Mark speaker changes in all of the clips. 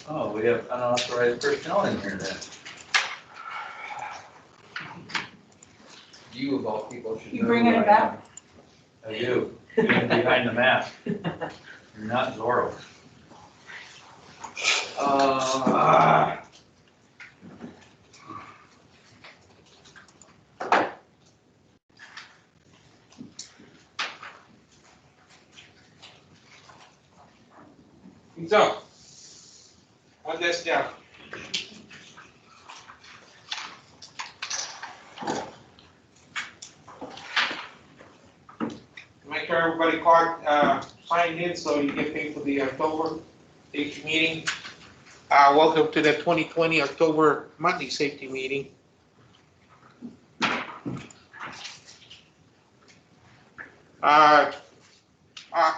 Speaker 1: Oh, we have unauthorized personnel in here then.
Speaker 2: You of all people should know.
Speaker 3: You bringing
Speaker 1: who
Speaker 3: it
Speaker 1: I
Speaker 3: back?
Speaker 1: am. I do. Even behind the mask. You're not Zorro.
Speaker 4: So, on this down. Make sure everybody signed in so you get paid for the October safety meeting. Welcome to the 2020 October Monday safety meeting.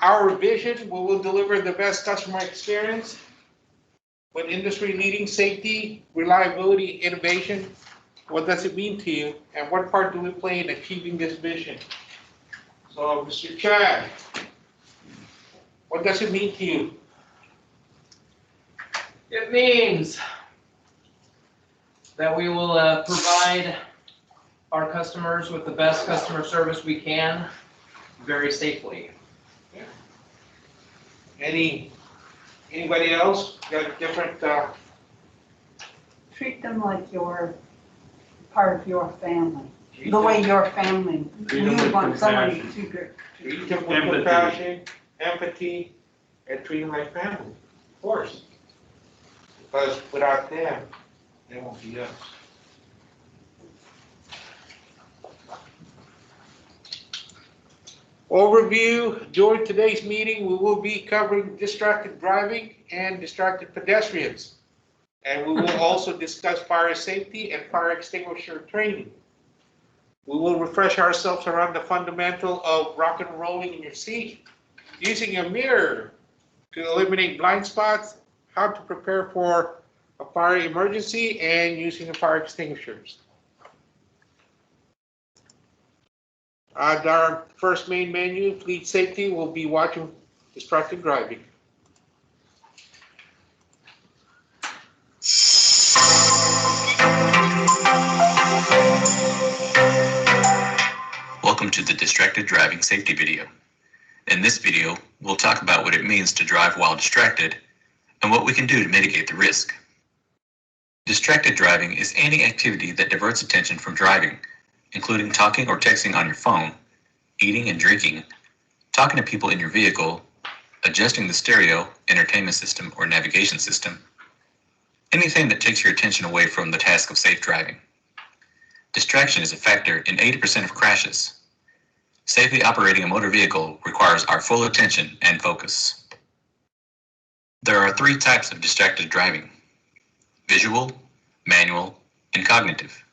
Speaker 4: Our vision, we will deliver the best customer experience with industry-leading safety, reliability, innovation. What does it mean to you, and what part do we play in achieving this vision? So, Mr. Chad, what does it mean to you?
Speaker 2: It means that we will provide our customers with the best customer service we can, very safely.
Speaker 4: Anybody else got a different?
Speaker 3: Treat them like you're part of your family, the way your family,
Speaker 1: Treat them
Speaker 3: you
Speaker 1: with
Speaker 3: want somebody
Speaker 1: compassion.
Speaker 3: to
Speaker 4: Treat them with compassion, empathy, and treat them like family, of course. Because without them, they won't be us. Overview, during today's meeting, we will be covering distracted driving and distracted pedestrians. And we will also discuss fire safety and fire extinguisher training. We will refresh ourselves around the fundamental of rock and rolling in your seat, using a mirror to eliminate blind spots, how to prepare for a fire emergency, and using the fire extinguishers. Our first main menu, fleet safety, will be watching distracted driving.
Speaker 5: Welcome to the distracted driving safety video. In this video, we'll talk about what it means to drive while distracted and what we can do to mitigate the risk. Distracted driving is any activity that diverts attention from driving, including talking or texting on your phone, eating and drinking, talking to people in your vehicle, adjusting the stereo, entertainment system, or navigation system, anything that takes your attention away from the task of safe driving. Distraction is a factor in 80% of crashes. Safely operating a motor vehicle requires our full attention and focus. There are 3 types of distracted driving: visual, manual, and cognitive.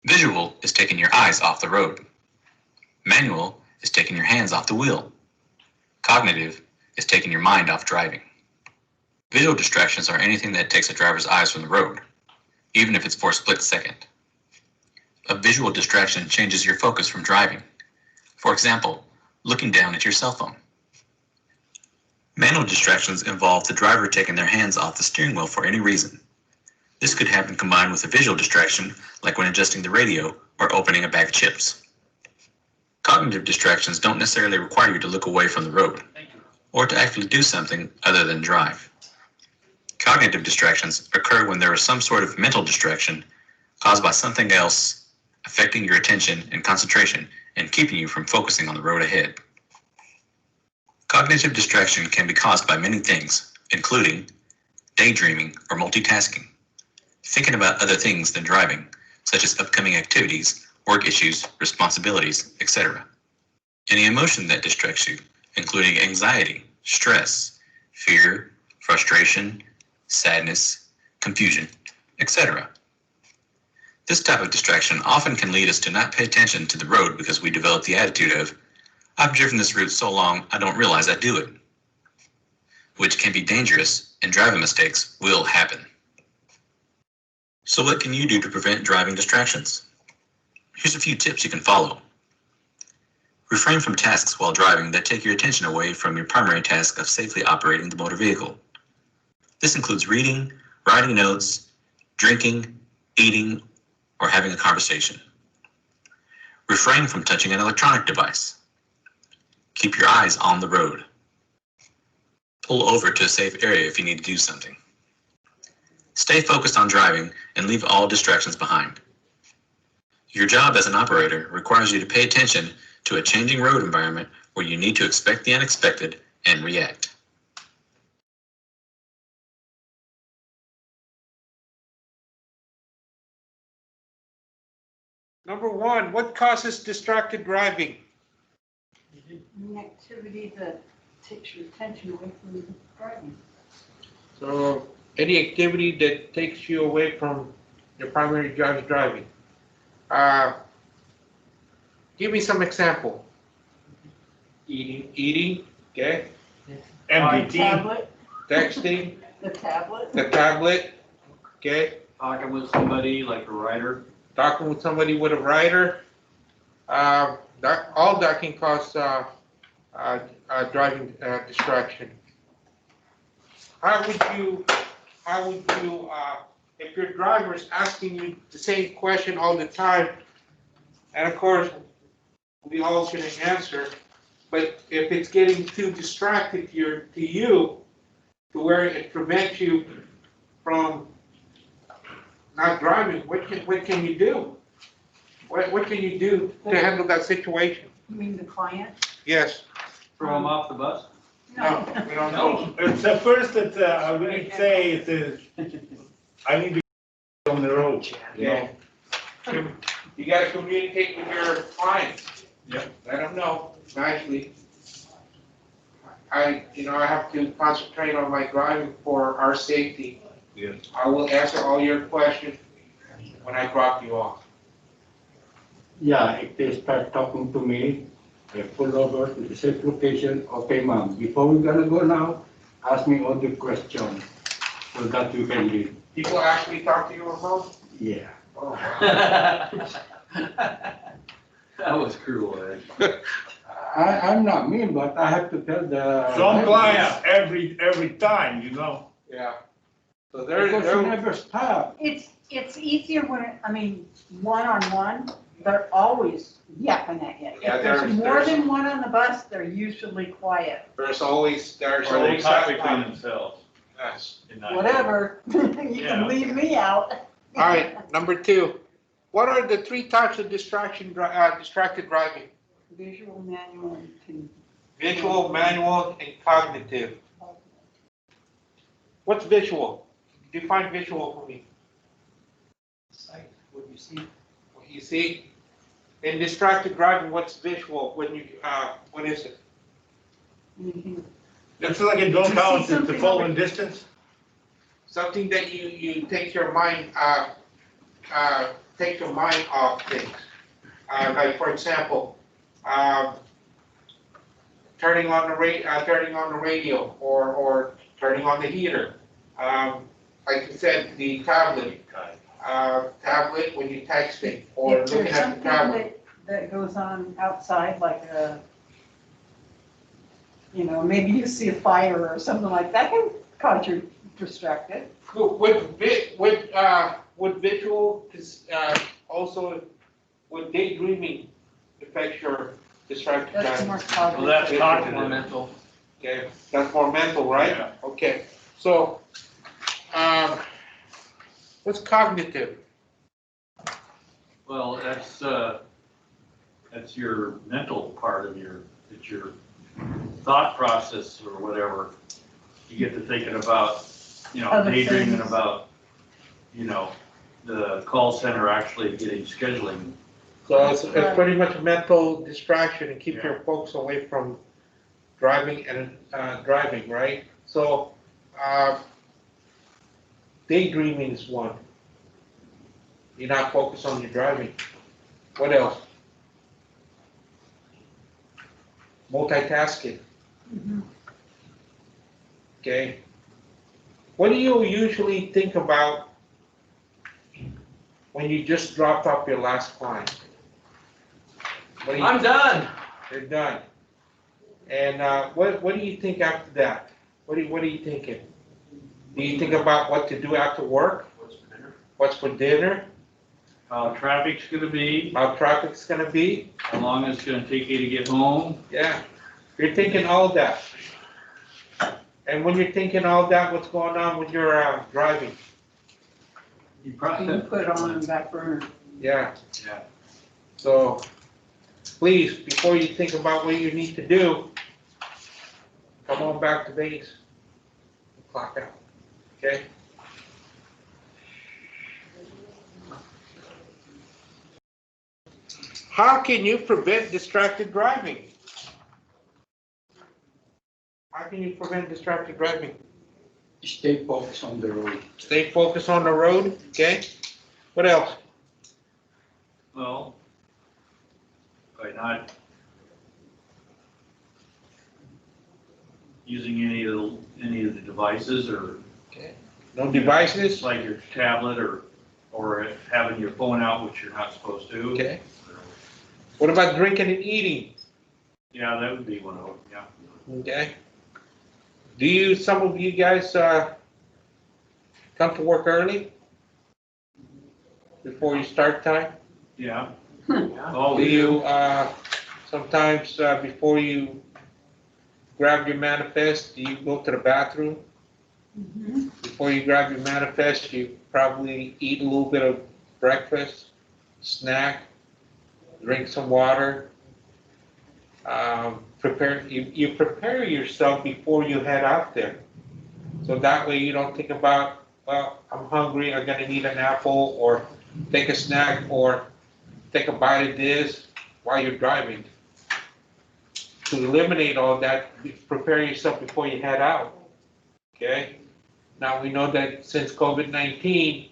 Speaker 5: Visual is taking your eyes off the road. Manual is taking your hands off the wheel. Cognitive is taking your mind off driving. Visual distractions are anything that takes a driver's eyes from the road, even if it's for a split second. A visual distraction changes your focus from driving. For example, looking down at your cell phone. Manual distractions involve the driver taking their hands off the steering wheel for any reason. This could happen combined with a visual distraction, like when adjusting the radio or opening a bag of chips. Cognitive distractions don't necessarily require you to look away from the road, or to actually do something other than drive. Cognitive distractions occur when there is some sort of mental distraction caused by something else affecting your attention and concentration and keeping you from focusing on the road ahead. Cognitive distraction can be caused by many things, including daydreaming or multitasking, thinking about other things than driving, such as upcoming activities, work issues, responsibilities, etc. Any emotion that distracts you, including anxiety, stress, fear, frustration, sadness, confusion, etc. This type of distraction often can lead us to not pay attention to the road because we develop the attitude of, I've driven this route so long I don't realize I do it, which can be dangerous, and driving mistakes will happen. So what can you do to prevent driving distractions? Here's a few tips you can follow. Refrain from tasks while driving that take your attention away from your primary task of safely operating the motor vehicle. This includes reading, writing notes, drinking, eating, or having a conversation. Refrain from touching an electronic device. Keep your eyes on the road. Pull over to a safe area if you need to do something. Stay focused on driving and leave all distractions behind. Your job as an operator requires you to pay attention to a changing road environment where you need to expect the unexpected and react.
Speaker 4: Number one, what causes distracted driving?
Speaker 3: An activity that takes your attention away from driving.
Speaker 4: So any activity that takes you away from your primary job is driving. Give me some example. Eating, okay.
Speaker 3: The tablet,
Speaker 4: Texting,
Speaker 3: the tablet.
Speaker 4: the tablet, okay.
Speaker 1: Talking with somebody like a writer.
Speaker 4: Talking with somebody with a rider. All that can cause driving distraction. How would you, if your driver is asking you the same question all the time, and of course, we all can answer, but if it's getting too distracted to you, to where it prevents you from not driving, what can you do? What can you do to handle that situation?
Speaker 3: You mean the client?
Speaker 4: Yes.
Speaker 1: Throw them off the bus?
Speaker 4: No, we don't know.
Speaker 6: It's the first that I would say it is, I need to go on the road.
Speaker 4: Yeah. You gotta communicate with your clients.
Speaker 1: Yep.
Speaker 4: Let them know nicely. I have to concentrate on my driving for our safety.
Speaker 1: Yes.
Speaker 4: I will answer all your questions when I drop you off.
Speaker 6: Yeah, if they start talking to me, I pull over to the safe location. Okay, ma'am, before we're gonna go now, ask me all the questions so that we can leave.
Speaker 4: People actually talk to you on phone?
Speaker 6: Yeah.
Speaker 4: Oh, wow.
Speaker 1: That was cruel, Ed.
Speaker 6: I'm not mean, but I have to tell the.
Speaker 7: Some clients every time, you know.
Speaker 4: Yeah. So
Speaker 6: Because you
Speaker 4: they're
Speaker 6: never stop.
Speaker 3: It's easier when, one-on-one, they're always yapping at you.
Speaker 4: Yeah,
Speaker 3: If there's more
Speaker 4: there's-
Speaker 3: than one on the bus, they're usually quiet.
Speaker 4: there's always
Speaker 1: Or they
Speaker 4: that
Speaker 1: talk between
Speaker 4: one.
Speaker 1: themselves.
Speaker 4: Yes.
Speaker 1: and not-
Speaker 3: Whatever, you
Speaker 1: Yeah.
Speaker 3: can leave me out.
Speaker 4: All right, number two. What are the three types of distracted driving?
Speaker 3: Visual, manual, and
Speaker 4: Visual, manual, and cognitive. What's visual? Define visual for me.
Speaker 2: Sight, what you see.
Speaker 4: What you see? In distracted driving, what's visual? What is it?
Speaker 3: anything.
Speaker 7: It's like it don't count the following distance.
Speaker 4: Something that you take your mind off things. Like for example, turning on the radio or turning on the heater. Like you said, the tablet when you're texting or
Speaker 3: If
Speaker 4: looking
Speaker 3: there's
Speaker 4: at the
Speaker 3: something
Speaker 4: tablet.
Speaker 3: that goes on outside, like maybe you see a fire or something like that, can cause you distracted.
Speaker 4: Would visual also would daydreaming affect your distracted
Speaker 3: That's
Speaker 4: driving?
Speaker 3: more
Speaker 1: Well,
Speaker 3: cognitive.
Speaker 1: that's
Speaker 2: More
Speaker 1: cognitive.
Speaker 2: mental.
Speaker 4: Okay, that's more mental, right?
Speaker 1: Yeah.
Speaker 4: Okay, so, what's cognitive?
Speaker 1: Well, that's your mental part of it's your thought process or whatever. You get to thinking about,
Speaker 3: Other
Speaker 1: daydreaming
Speaker 3: things.
Speaker 1: about, the call center actually getting scheduling.
Speaker 4: So it's pretty much a mental distraction and keep
Speaker 1: Yeah.
Speaker 4: your folks away from driving, right? So, daydreaming is one. You're not focused on your driving. What else? Multitasking,
Speaker 3: Mhm.
Speaker 4: okay? What do you usually think about when you just dropped off your last client? What do you-
Speaker 2: I'm done.
Speaker 4: You're done. And what do you think after that? What are you thinking? Do you think about what to do after work? What's for dinner?
Speaker 1: How traffic's gonna be,
Speaker 4: How traffic's gonna be?
Speaker 1: how long it's gonna take you to get home.
Speaker 4: Yeah, you're thinking all that. And when you're thinking all that, what's going on with your driving?
Speaker 1: You
Speaker 3: You
Speaker 1: probably,
Speaker 3: put it on the back burner.
Speaker 4: Yeah,
Speaker 1: yeah.
Speaker 4: so please, before you think about what you need to do, come on back to base. Clock out, okay? How can you prevent distracted driving? How can you prevent distracted driving?
Speaker 6: Stay focused on the road.
Speaker 4: Stay focused on the road, okay? What else?
Speaker 1: Well, by not using any of the devices, or
Speaker 4: No devices?
Speaker 1: like your tablet, or having your phone out, which you're not supposed to.
Speaker 4: Okay. What about drinking and eating?
Speaker 1: Yeah, that would be one of them, yeah.
Speaker 4: Okay. Do some of you guys, come to work early? Before you start time?
Speaker 1: Yeah.
Speaker 3: Hmm.
Speaker 1: Oh,
Speaker 4: Do
Speaker 1: we
Speaker 4: you, sometimes, before you grab your manifest, do you go to the bathroom?
Speaker 3: Mhm.
Speaker 4: Before you grab your manifest, you probably eat a little bit of breakfast, snack, drink some water. You prepare yourself before you head out there. So that way you don't think about, well, I'm hungry, I'm gonna need an apple, or take a snack, or take a bite of this while you're driving. To eliminate all that, prepare yourself before you head out, okay? Now, we know that since COVID-19,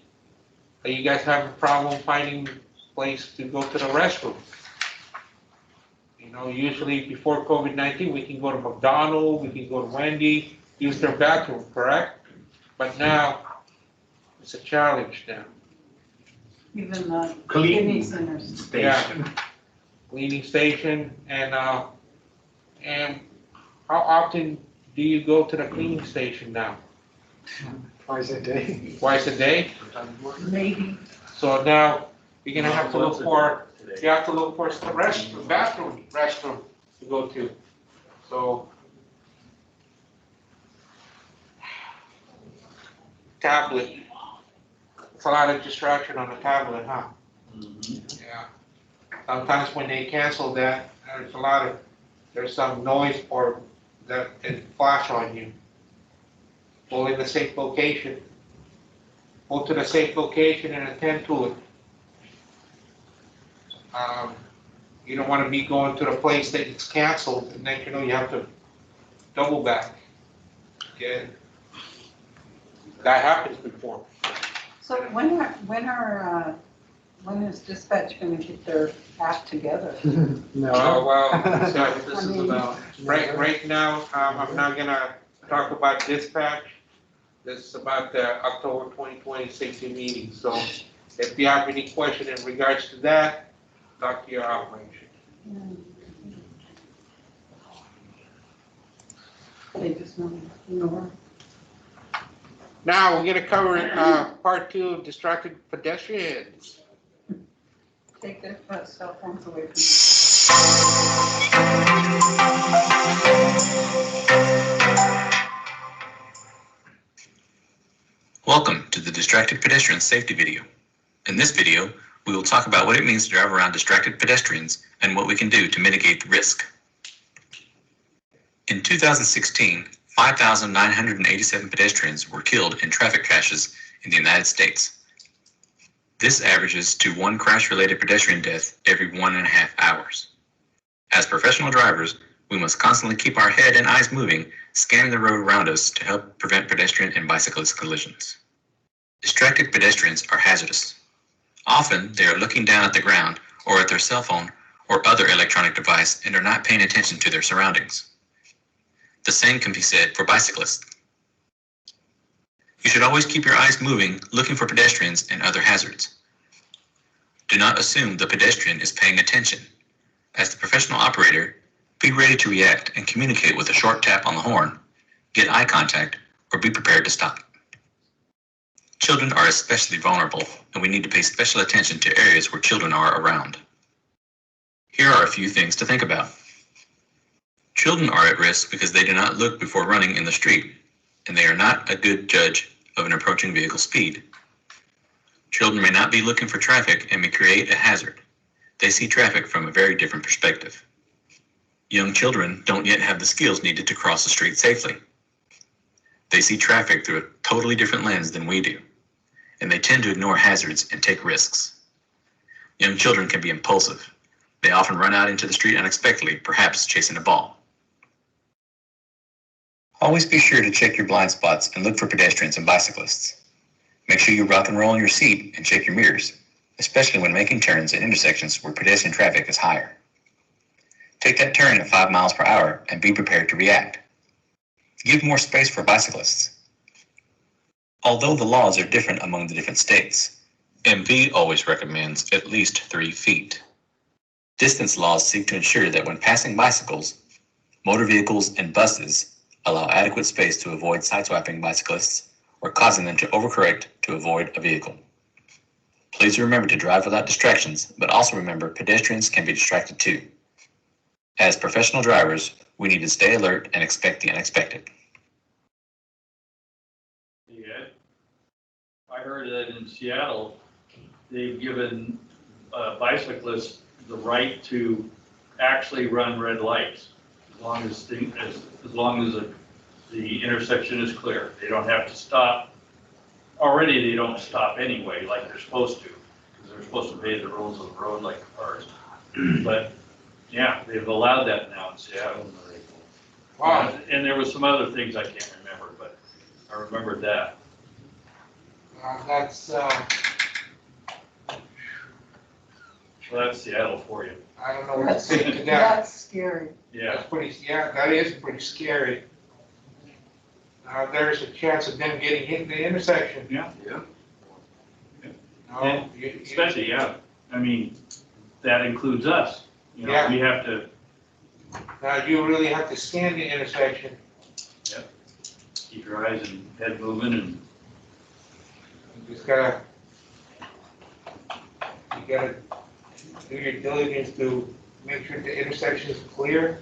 Speaker 4: you guys have a problem finding a place to go to the restroom. You know, usually before COVID-19, we can go to McDonald's, we can go to Wendy, use their bathroom, correct? But now, it's a challenge now.
Speaker 3: Even the kidney
Speaker 7: Clean
Speaker 3: centers.
Speaker 7: station.
Speaker 4: Cleaning station, and how often do you go to the cleaning station now?
Speaker 6: Twice a day.
Speaker 4: Twice a day?
Speaker 3: Maybe.
Speaker 4: So now, you're gonna have to look for,
Speaker 1: today.
Speaker 4: you have to look for the restroom to go to. So, tablet. It's a lot of distraction on the tablet, huh?
Speaker 1: Mhm.
Speaker 4: Yeah. Sometimes when they cancel that, there's some noise or that it flash on you. Go in the safe location. Go to the safe location and attend to it. You don't want to be going to the place that it's canceled, and then you have to double back. Okay? That happens before.
Speaker 3: So when is dispatch gonna get their act together?
Speaker 4: Well, so
Speaker 1: This is about,
Speaker 4: right now, I'm not gonna talk about dispatch. This is about the October 2020 safety meeting. So if you have any question in regards to that, talk to your operation.
Speaker 3: They just know, ignore.
Speaker 4: Now, we're gonna cover part 2 of distracted pedestrians.
Speaker 3: Take their cell phones away from them.
Speaker 5: Welcome to the Distracted Pedestrian Safety video. In this video, we will talk about what it means to drive around distracted pedestrians and what we can do to mitigate the risk. In 2016, 5,987 pedestrians were killed in traffic crashes in the United States. This averages to 1 crash-related pedestrian death every 1.5 hours. As professional drivers, we must constantly keep our head and eyes moving, scanning the road around us to help prevent pedestrian and bicyclist collisions. Distracted pedestrians are hazardous. Often, they are looking down at the ground or at their cell phone or other electronic device and are not paying attention to their surroundings. The same can be said for bicyclists. You should always keep your eyes moving, looking for pedestrians and other hazards. Do not assume the pedestrian is paying attention. As the professional operator, be ready to react and communicate with a short tap on the horn, get eye contact, or be prepared to stop. Children are especially vulnerable, and we need to pay special attention to areas where children are around. Here are a few things to think about. Children are at risk because they do not look before running in the street, and they are not a good judge of an approaching vehicle speed. Children may not be looking for traffic and may create a hazard. They see traffic from a very different perspective. Young children don't yet have the skills needed to cross the street safely. They see traffic through a totally different lens than we do, and they tend to ignore hazards and take risks. Young children can be impulsive. They often run out into the street unexpectedly, perhaps chasing a ball. Always be sure to check your blind spots and look for pedestrians and bicyclists. Make sure you rock and roll in your seat and check your mirrors, especially when making turns at intersections where pedestrian traffic is higher. Take that turn at 5 miles per hour and be prepared to react. Give more space for bicyclists. Although the laws are different among the different states, MV always recommends at least 3 feet. Distance laws seek to ensure that when passing bicycles, motor vehicles, and buses, allow adequate space to avoid sideswiping bicyclists or causing them to overcorrect to avoid a vehicle. Please remember to drive without distractions, but also remember pedestrians can be distracted too. As professional drivers, we need to stay alert and expect the unexpected.
Speaker 1: Yeah. I heard that in Seattle, they've given bicyclists the right to actually run red lights as long as the intersection is clear. They don't have to stop. Already they don't stop anyway, like they're supposed to, because they're supposed to obey the rules of the road like cars. But yeah, they've allowed that now in Seattle.
Speaker 4: Wow.
Speaker 1: And there was some other things I can't remember, but I remembered that. Well, that's Seattle for you.
Speaker 4: I don't know what to say to that.
Speaker 3: That's scary.
Speaker 1: Yeah.
Speaker 4: That is pretty scary. There's a chance of them getting hit in the intersection.
Speaker 1: Yeah.
Speaker 4: No,
Speaker 1: Especially, yeah. I mean, that includes us. You know,
Speaker 4: Yeah.
Speaker 1: we have to
Speaker 4: now you really have to scan the intersection.
Speaker 1: keep your eyes and head moving and,
Speaker 4: You just gotta do your diligence to make sure the intersection is clear.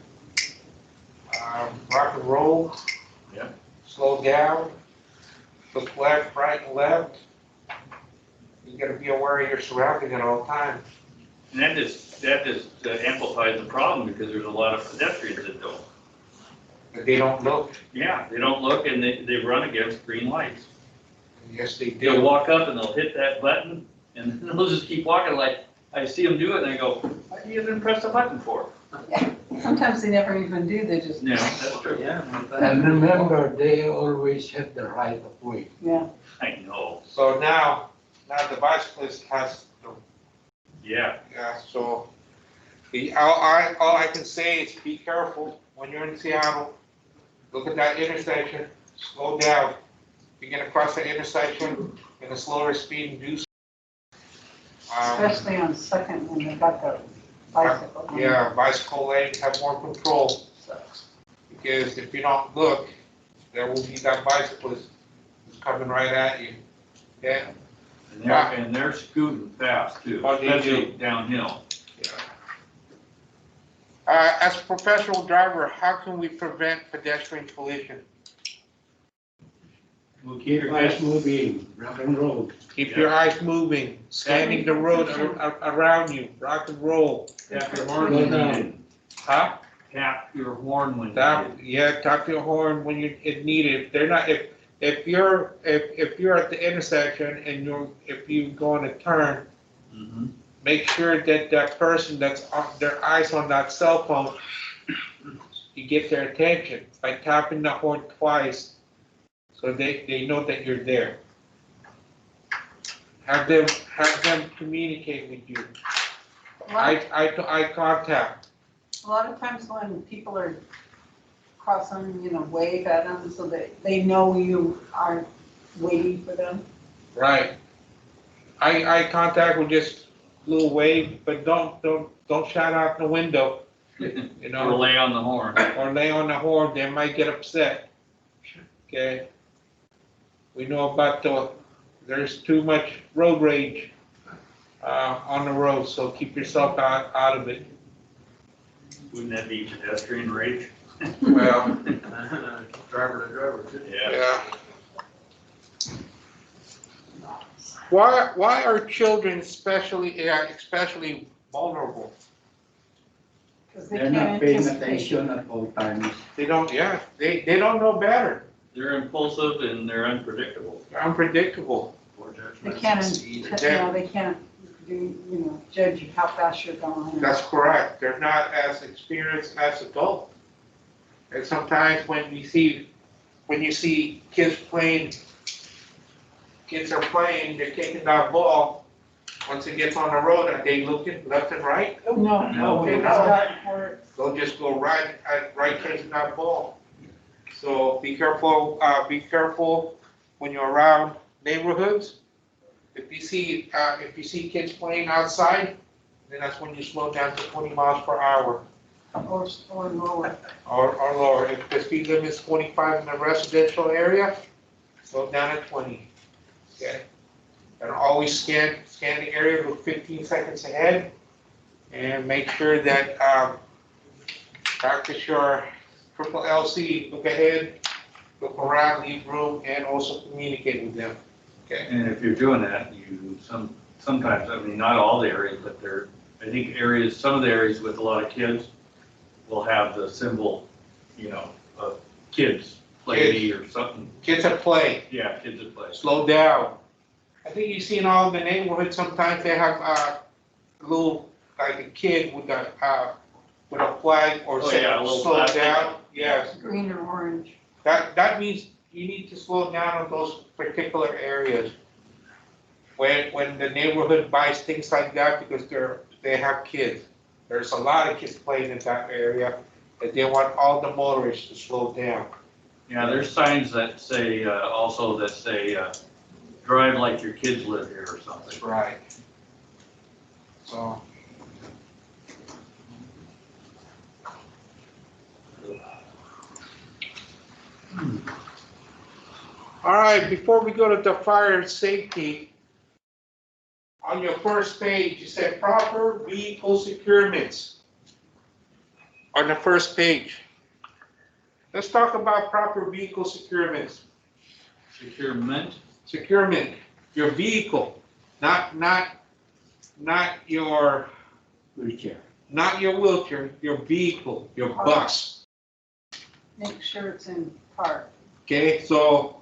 Speaker 4: Rock and roll.
Speaker 1: Yeah.
Speaker 4: Slow down. Look left, right, and left. You gotta be aware of your surroundings at all times.
Speaker 1: and that just amplifies the problem because there's a lot of pedestrians that don't.
Speaker 4: But they don't look.
Speaker 1: Yeah, they don't look and they run against green lights.
Speaker 4: Yes, they
Speaker 1: They'll
Speaker 4: do.
Speaker 1: walk up and they'll hit that button and they'll just keep walking like, I see them do it and I go, why do you even press the button for?
Speaker 3: Sometimes they never even do, they just,
Speaker 1: Yeah, that's true. Yeah.
Speaker 6: And remember, they always have the right of way.
Speaker 3: yeah.
Speaker 1: I know.
Speaker 4: So now the bicyclist has the,
Speaker 1: Yeah.
Speaker 4: so all I can say is be careful when you're in Seattle. Look at that intersection, slow down. If you're gonna cross the intersection in a slower speed, do so.
Speaker 3: Especially on Second when they got the bicycle.
Speaker 4: Yeah, bicycle lanes have more control, because if you don't look, there will be that bicyclist who's coming right at you. Yeah.
Speaker 1: And they're scooting fast too,
Speaker 4: Oh, they do.
Speaker 1: especially downhill.
Speaker 4: As a professional driver, how can we prevent pedestrian collision?
Speaker 1: We'll keep
Speaker 6: Keep
Speaker 1: your
Speaker 6: eyes
Speaker 1: eyes
Speaker 6: moving, rock and roll.
Speaker 4: Keep your eyes moving, scanning the road around you, rock and roll.
Speaker 1: Tap your horn when needed.
Speaker 4: Huh?
Speaker 1: Tap your horn when
Speaker 4: Tap,
Speaker 1: needed.
Speaker 4: yeah, tap your horn when it's needed. If they're not, if you're at the intersection and if you go on a turn,
Speaker 1: Mhm.
Speaker 4: make sure that that person that's on their eyes on that cell phone, you get their attention by tapping the horn twice, so they know that you're there. Have them communicate with you. Eye contact.
Speaker 3: A lot of times when people are crossing, wave at them so that they know you aren't waiting for them.
Speaker 4: Right. Eye contact with just a little wave, but don't shout out the window, you
Speaker 1: Or
Speaker 4: know,
Speaker 1: lay on the horn.
Speaker 4: or lay on the horn. They might get upset. Okay. We know about the There's too much road rage on the road, so keep yourself out of it.
Speaker 1: Wouldn't that be pedestrian rage?
Speaker 4: Well,
Speaker 8: Driver to driver, too.
Speaker 1: Yeah.
Speaker 4: yeah. Why are children especially vulnerable?
Speaker 3: Because they
Speaker 6: They're
Speaker 3: can't
Speaker 6: not paying
Speaker 3: anticipate.
Speaker 6: attention at all times.
Speaker 4: They don't know better.
Speaker 1: They're impulsive and they're unpredictable.
Speaker 4: They're unpredictable.
Speaker 8: Poor judgment.
Speaker 3: They can't,
Speaker 8: Speed.
Speaker 3: they can't do, judge how fast you're going.
Speaker 4: That's correct. They're not as experienced as adults. And sometimes when you see kids are playing, they're kicking that ball. Once it gets on the road, are they looking left and right?
Speaker 3: No,
Speaker 1: No,
Speaker 3: they
Speaker 4: no.
Speaker 3: start for it.
Speaker 4: They'll just go right chasing that ball. So be careful when you're around neighborhoods. If you see kids playing outside, then that's when you slow down to 20 miles per hour
Speaker 3: Or lower.
Speaker 4: or lower. If the speed limit is 25 in the residential area, slow down to 20. Okay? And always scan the area, look 15 seconds ahead, and make sure that practice your triple LC, look ahead, look around, leave room, and also communicate with them. Okay.
Speaker 1: And if you're doing that, you sometimes, I mean, not all the areas, but I think some of the areas with a lot of kids will have the symbol, of kids play or something.
Speaker 4: Kids at play,
Speaker 1: Yeah, kids at play.
Speaker 4: slow down. I think you see in all the neighborhoods, sometimes they have a little, like a kid with a flag or
Speaker 1: Oh,
Speaker 4: say,
Speaker 1: yeah, a little
Speaker 4: slow
Speaker 1: plastic.
Speaker 4: down. Yes,
Speaker 3: Green or orange.
Speaker 4: that means you need to slow down on those particular areas. When the neighborhood buys things like that because they have kids. There's a lot of kids playing in that area, that they want all the motorists to slow down.
Speaker 1: Yeah, there's signs that say, drive like your kids live here or something.
Speaker 4: Right. So. All right, before we go to the fire and safety, on your first page, you said proper vehicle securements. On the first page. Let's talk about proper vehicle securements.
Speaker 1: Securement.
Speaker 4: Securement, your vehicle, not your
Speaker 6: Wheelchair.
Speaker 4: wheelchair, your vehicle, your bus.
Speaker 3: Make sure it's in park.
Speaker 4: Okay, so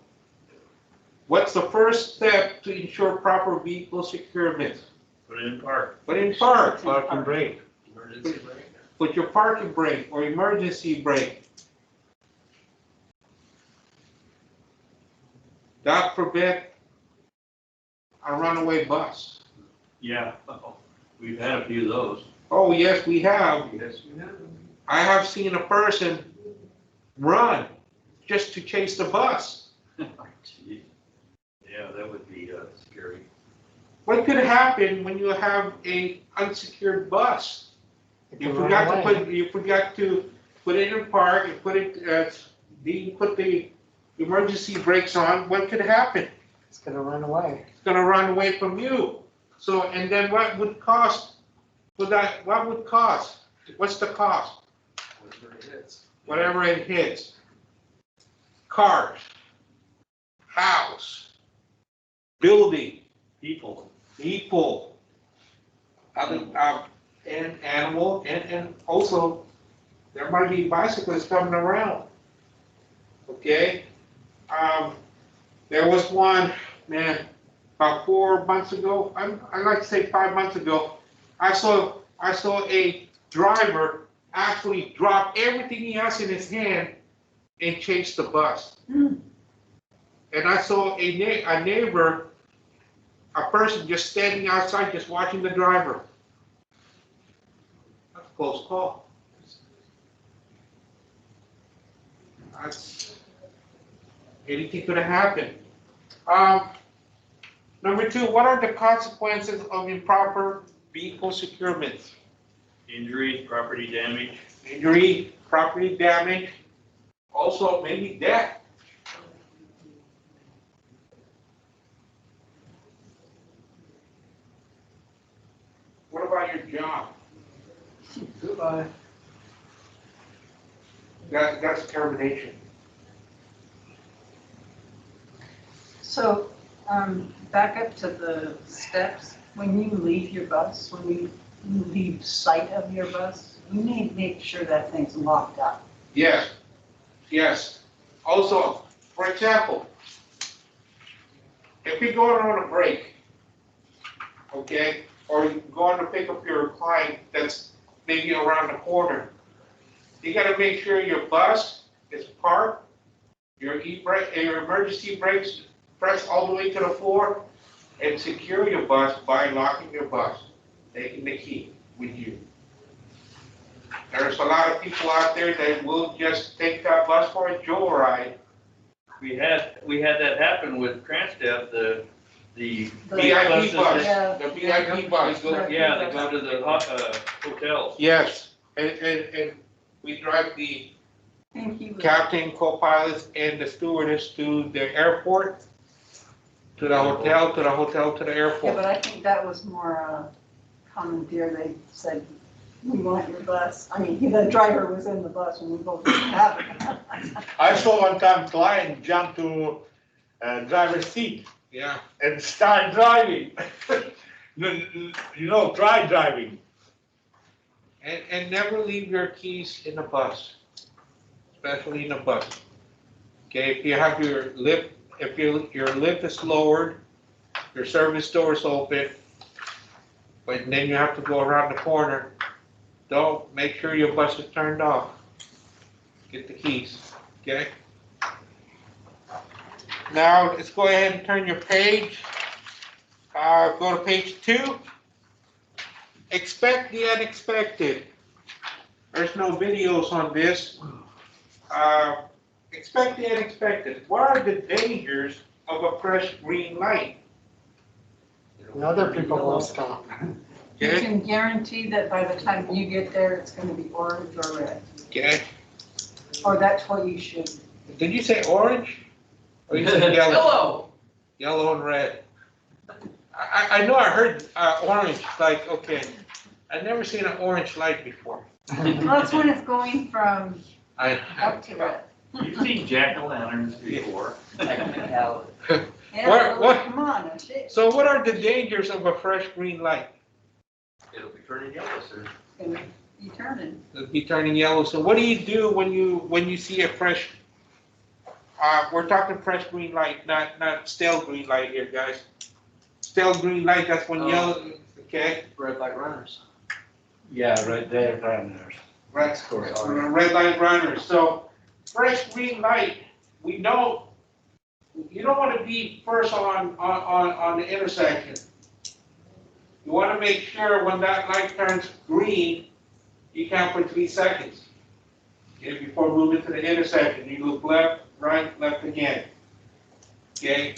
Speaker 4: what's the first step to ensure proper vehicle securement?
Speaker 1: Put it in park.
Speaker 4: Put in park,
Speaker 7: Parking brake.
Speaker 8: Emergency brake.
Speaker 4: put your parking brake or emergency brake. That prevent a runaway bus.
Speaker 1: Yeah, we've had a few of those.
Speaker 4: Oh, yes, we have.
Speaker 8: Yes, we have.
Speaker 4: I have seen a person run just to chase the bus.
Speaker 1: Gee. Yeah, that would be scary.
Speaker 4: What could happen when you have a unsecured bus? You forgot to put it in park, you put the emergency brakes on, what could happen?
Speaker 2: It's gonna run away.
Speaker 4: It's gonna run away from you. So, and then what would cost for that? What would cost? What's the cost?
Speaker 8: Whatever it is.
Speaker 4: Whatever it hits. Cars, house, building,
Speaker 1: People.
Speaker 4: people, and animal, and also there might be bicyclists coming around. Okay? There was one, man, about 4 months ago, I like to say 5 months ago, I saw a driver actually drop everything he has in his hand and chase the bus.
Speaker 3: Hmm.
Speaker 4: And I saw a neighbor, a person just standing outside, just watching the driver. That's a close call. Anything could have happened. Number 2, what are the consequences of improper vehicle securement?
Speaker 1: Injury, property damage.
Speaker 4: Injury, property damage, also maybe death. your job.
Speaker 2: Goodbye.
Speaker 4: That's termination.
Speaker 3: So, back up to the steps, when you leave your bus, when you leave sight of your bus, you need to make sure that thing's locked up.
Speaker 4: Yes, yes. Also, for example, if you're going on a break, okay, or you're going to pick up your client that's maybe around the corner, you gotta make sure your bus is parked, your emergency brakes pressed all the way to the floor, and secure your bus by locking your bus, taking the key with you. There's a lot of people out there that will just take that bus for a joyride.
Speaker 1: We had that happen with Cranston, the
Speaker 4: VIP
Speaker 1: buses
Speaker 4: bus,
Speaker 3: Yeah.
Speaker 4: the VIP bus.
Speaker 1: Yeah, they go to the hotels.
Speaker 4: Yes, and we drive the
Speaker 3: I think he was,
Speaker 4: captain, co-pilots, and the stewardess to the airport, to the hotel, to the hotel, to the
Speaker 3: yeah,
Speaker 4: airport.
Speaker 3: but I think that was more, commandeer, they said, we want your bus. I mean, the driver was in the bus when we both have it.
Speaker 7: I saw one time client jump to driver's seat
Speaker 4: Yeah,
Speaker 7: and start driving. You know, try driving.
Speaker 4: and never leave your keys in the bus, especially in a bus. Okay, if you have your lift, if your lift is lowered, your service door is open, but then you have to go around the corner, don't make sure your bus is turned off. Get the keys, okay? Now, let's go ahead and turn your page. Go to page 2. Expect the unexpected. There's no videos on this. Expect the unexpected. What are the dangers of a fresh green light?
Speaker 8: Other people will stop.
Speaker 3: You
Speaker 4: Okay,
Speaker 3: can guarantee that by the time you get there, it's gonna be orange or red,
Speaker 4: okay.
Speaker 3: or that's what you should.
Speaker 4: Did you say orange? Or you said yellow?
Speaker 2: Hello.
Speaker 4: Yellow and red. I know I heard orange, like, okay. I've never seen an orange light before.
Speaker 3: Well, that's when it's going from up to red.
Speaker 1: You've seen jack-o'-lanterns before.
Speaker 3: Yeah,
Speaker 4: What-
Speaker 3: well, come on, that's it.
Speaker 4: So what are the dangers of a fresh green light?
Speaker 8: It'll be turning yellow soon.
Speaker 3: It's gonna be turning.
Speaker 4: It'll be turning yellow. So what do you do when you see a fresh, we're talking fresh green light, not stale green light here, guys. Stale green light, that's when
Speaker 8: Oh.
Speaker 4: yellow, okay?
Speaker 8: Red light runners.
Speaker 6: Yeah, right there, runners.
Speaker 4: Right,
Speaker 8: Correct.
Speaker 4: red light runners. So fresh green light, you don't want to be first on the intersection. You want to make sure when that light turns green, you count for 3 seconds. Okay, before moving to the intersection, you look left, right, left again. Okay?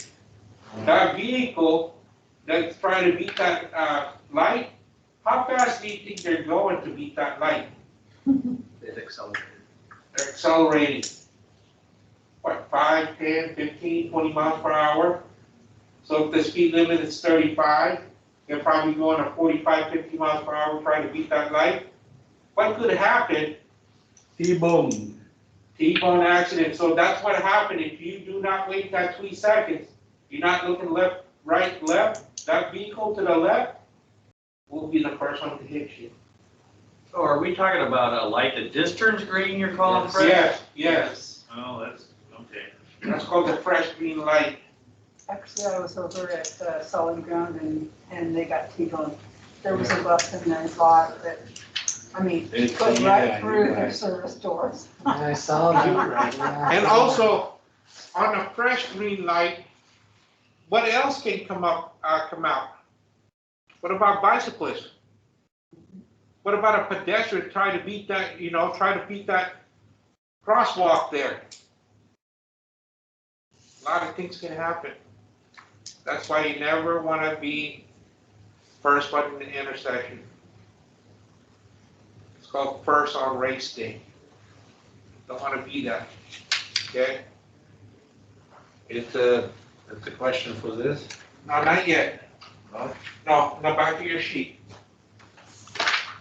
Speaker 4: That vehicle that's trying to beat that light, how fast do you think they're going to beat that light?
Speaker 8: It accelerated.
Speaker 4: They're accelerating. What, 5, 10, 15, 20 miles per hour? So if the speed limit is 35, they're probably going at 45, 50 miles per hour trying to beat that light. What could happen?
Speaker 6: T-bone.
Speaker 4: T-bone accident. So that's what happened. If you do not wait that 3 seconds, you're not looking left, right, left, that vehicle to the left will be the first one to hit you.
Speaker 1: So are we talking about a light that just turns green, you're calling
Speaker 8: Yes.
Speaker 1: fresh?
Speaker 4: Yes, yes.
Speaker 1: Oh, that's, okay.
Speaker 4: That's called the fresh green light.
Speaker 3: Actually, I was over at Solid Ground and they got T-bone. There was a bus in there lot that, I mean,
Speaker 6: It's-
Speaker 3: put
Speaker 6: yeah,
Speaker 3: right
Speaker 6: you're
Speaker 3: through their
Speaker 6: right.
Speaker 3: service doors.
Speaker 8: I saw that. Yeah.
Speaker 4: And also, on a fresh green light, what else can come out? What about bicyclists? What about a pedestrian trying to beat that, crosswalk there? A lot of things can happen. That's why you never want to be first one in the intersection. It's called first on race day. Don't want to be that, okay?
Speaker 8: It's a question for this.
Speaker 4: No, not yet.
Speaker 8: No?
Speaker 4: No, back to your sheet.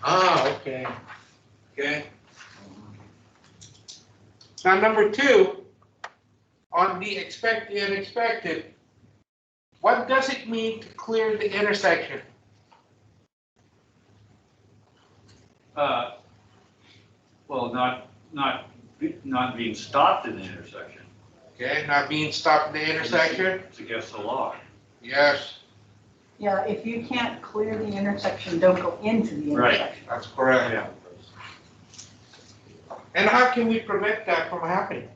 Speaker 4: Ah, okay. Okay. Now, number 2, on the expect the unexpected, what does it mean to clear the intersection?
Speaker 1: Well, not being stopped in the intersection.
Speaker 4: Okay, not being stopped in the intersection?
Speaker 1: It's against the law.
Speaker 4: Yes,
Speaker 3: Yeah, if you can't clear the intersection, don't go into the
Speaker 1: Right.
Speaker 3: intersection.
Speaker 4: that's correct.
Speaker 1: Yeah.
Speaker 4: And how can we prevent that from happening?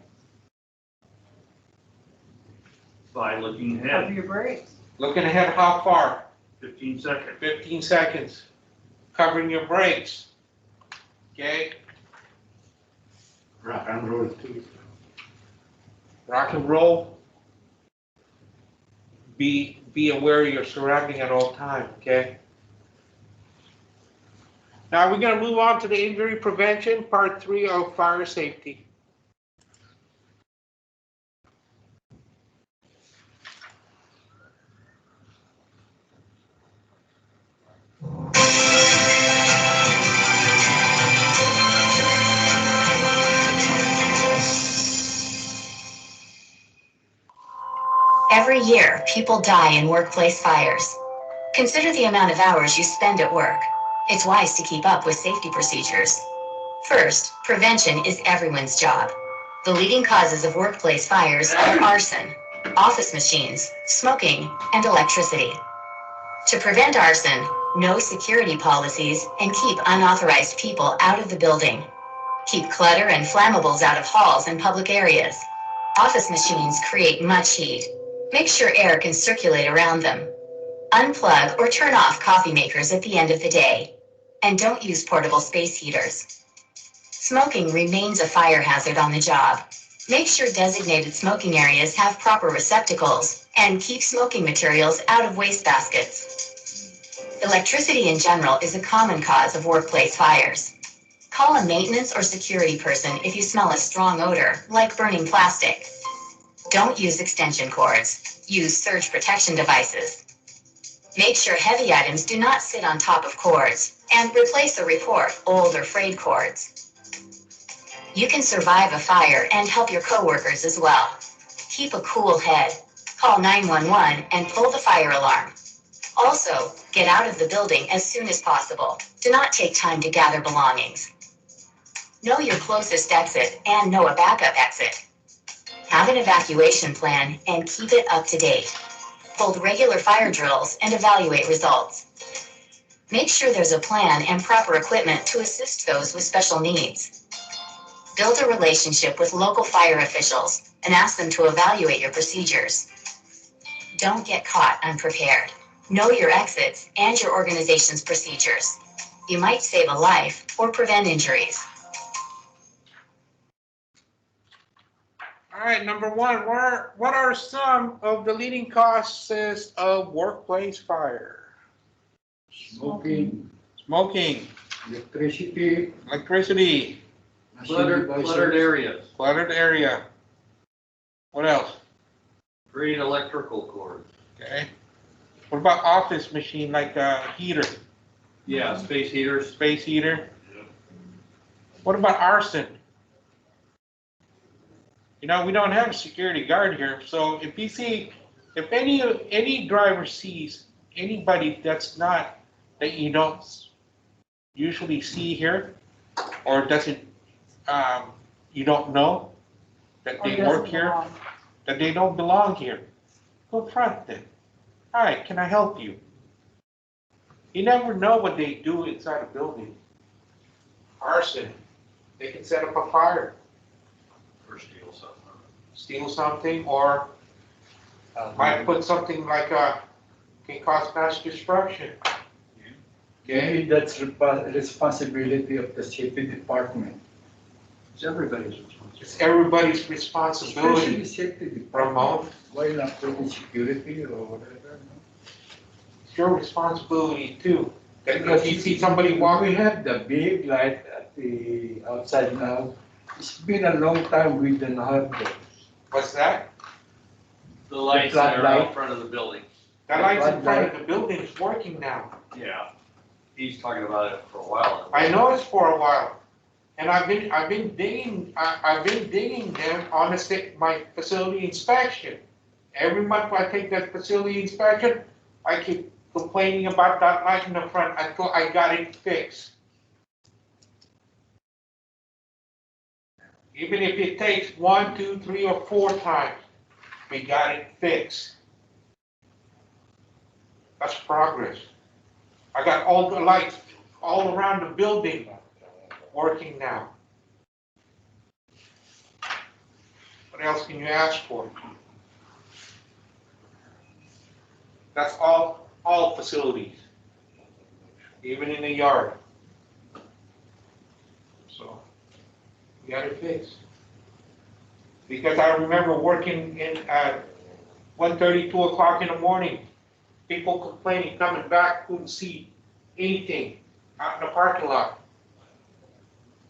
Speaker 1: By looking
Speaker 3: Cover
Speaker 1: ahead,
Speaker 3: your brakes.
Speaker 4: Looking ahead how far?
Speaker 1: 15 seconds.
Speaker 4: 15 seconds. Covering your brakes. Okay,
Speaker 6: Rock and roll too.
Speaker 4: rock and roll. Be aware of your surrounding at all time, okay? Now we're gonna move on to the injury prevention, part 3 of fire safety.
Speaker 9: Every year, people die in workplace fires. Consider the amount of hours you spend at work. It's wise to keep up with safety procedures. First, prevention is everyone's job. The leading causes of workplace fires are arson, office machines, smoking, and electricity. To prevent arson, know security policies and keep unauthorized people out of the building. Keep clutter and flammables out of halls and public areas. Office machines create much heat. Make sure air can circulate around them. Unplug or turn off coffee makers at the end of the day. And don't use portable space heaters. Smoking remains a fire hazard on the job. Make sure designated smoking areas have proper receptacles and keep smoking materials out of waste baskets. Electricity in general is a common cause of workplace fires. Call a maintenance or security person if you smell a strong odor, like burning plastic. Don't use extension cords. Use surge protection devices. Make sure heavy items do not sit on top of cords, and replace or report old or frayed cords. You can survive a fire and help your coworkers as well. Keep a cool head. Call 911 and pull the fire alarm. Also, get out of the building as soon as possible. Do not take time to gather belongings. Know your closest exit and know a backup exit. Have an evacuation plan and keep it up to date. Hold regular fire drills and evaluate results. Make sure there's a plan and proper equipment to assist those with special needs. Build a relationship with local fire officials and ask them to evaluate your procedures. Don't get caught unprepared. Know your exits and your organization's procedures. You might save a life or prevent injuries.
Speaker 4: All right, number 1, what are some of the leading causes of workplace fire?
Speaker 6: Smoking,
Speaker 4: Smoking,
Speaker 6: electricity,
Speaker 4: electricity,
Speaker 6: machine
Speaker 1: Cluttered
Speaker 6: devices.
Speaker 1: areas,
Speaker 4: cluttered area. What else?
Speaker 1: frayed electrical cords.
Speaker 4: Okay. What about office machine, like a heater,
Speaker 1: Yeah, space heaters.
Speaker 4: space heater? What about arson? You know, we don't have a security guard here, so if you see, if any driver sees anybody that's not, that you don't usually see here, or doesn't, you don't know that
Speaker 3: Or
Speaker 4: they
Speaker 3: doesn't
Speaker 4: work here,
Speaker 3: belong.
Speaker 4: that they don't belong here, go front them. Hi, can I help you? You never know what they do inside a building. Arson, they can set up a fire,
Speaker 1: Or steal something.
Speaker 4: steal something, or might put something like can cause mass destruction.
Speaker 6: Maybe that's responsibility of the safety department,
Speaker 8: It's everybody's responsibility.
Speaker 4: It's everybody's
Speaker 6: especially
Speaker 4: responsibility.
Speaker 6: safety department.
Speaker 4: Promote,
Speaker 6: Why not put in security or whatever? no?
Speaker 4: it's your responsibility too. That if you see somebody
Speaker 6: We
Speaker 4: walking,
Speaker 6: have the big light at the outside now. It's been a long time we didn't have those.
Speaker 4: what's that?
Speaker 1: The lights
Speaker 6: flat
Speaker 1: that are
Speaker 6: light.
Speaker 1: out front of the building.
Speaker 4: That light's in front of the building is working now.
Speaker 1: Yeah. He's talking about it for a while.
Speaker 4: I know it's for a while, and I've been digging them on my facility inspection. Every month I take that facility inspection, I keep complaining about that light in the front until I got it fixed. Even if it takes 1, 2, 3, or 4 times, we got it fixed. That's progress. I got all the lights all around the building working now. What else can you ask for? That's all facilities, even in the yard. So, we got it fixed. Because I remember working in at 1:30, 2 o'clock in the morning, people complaining, coming back, couldn't see anything out in the parking lot,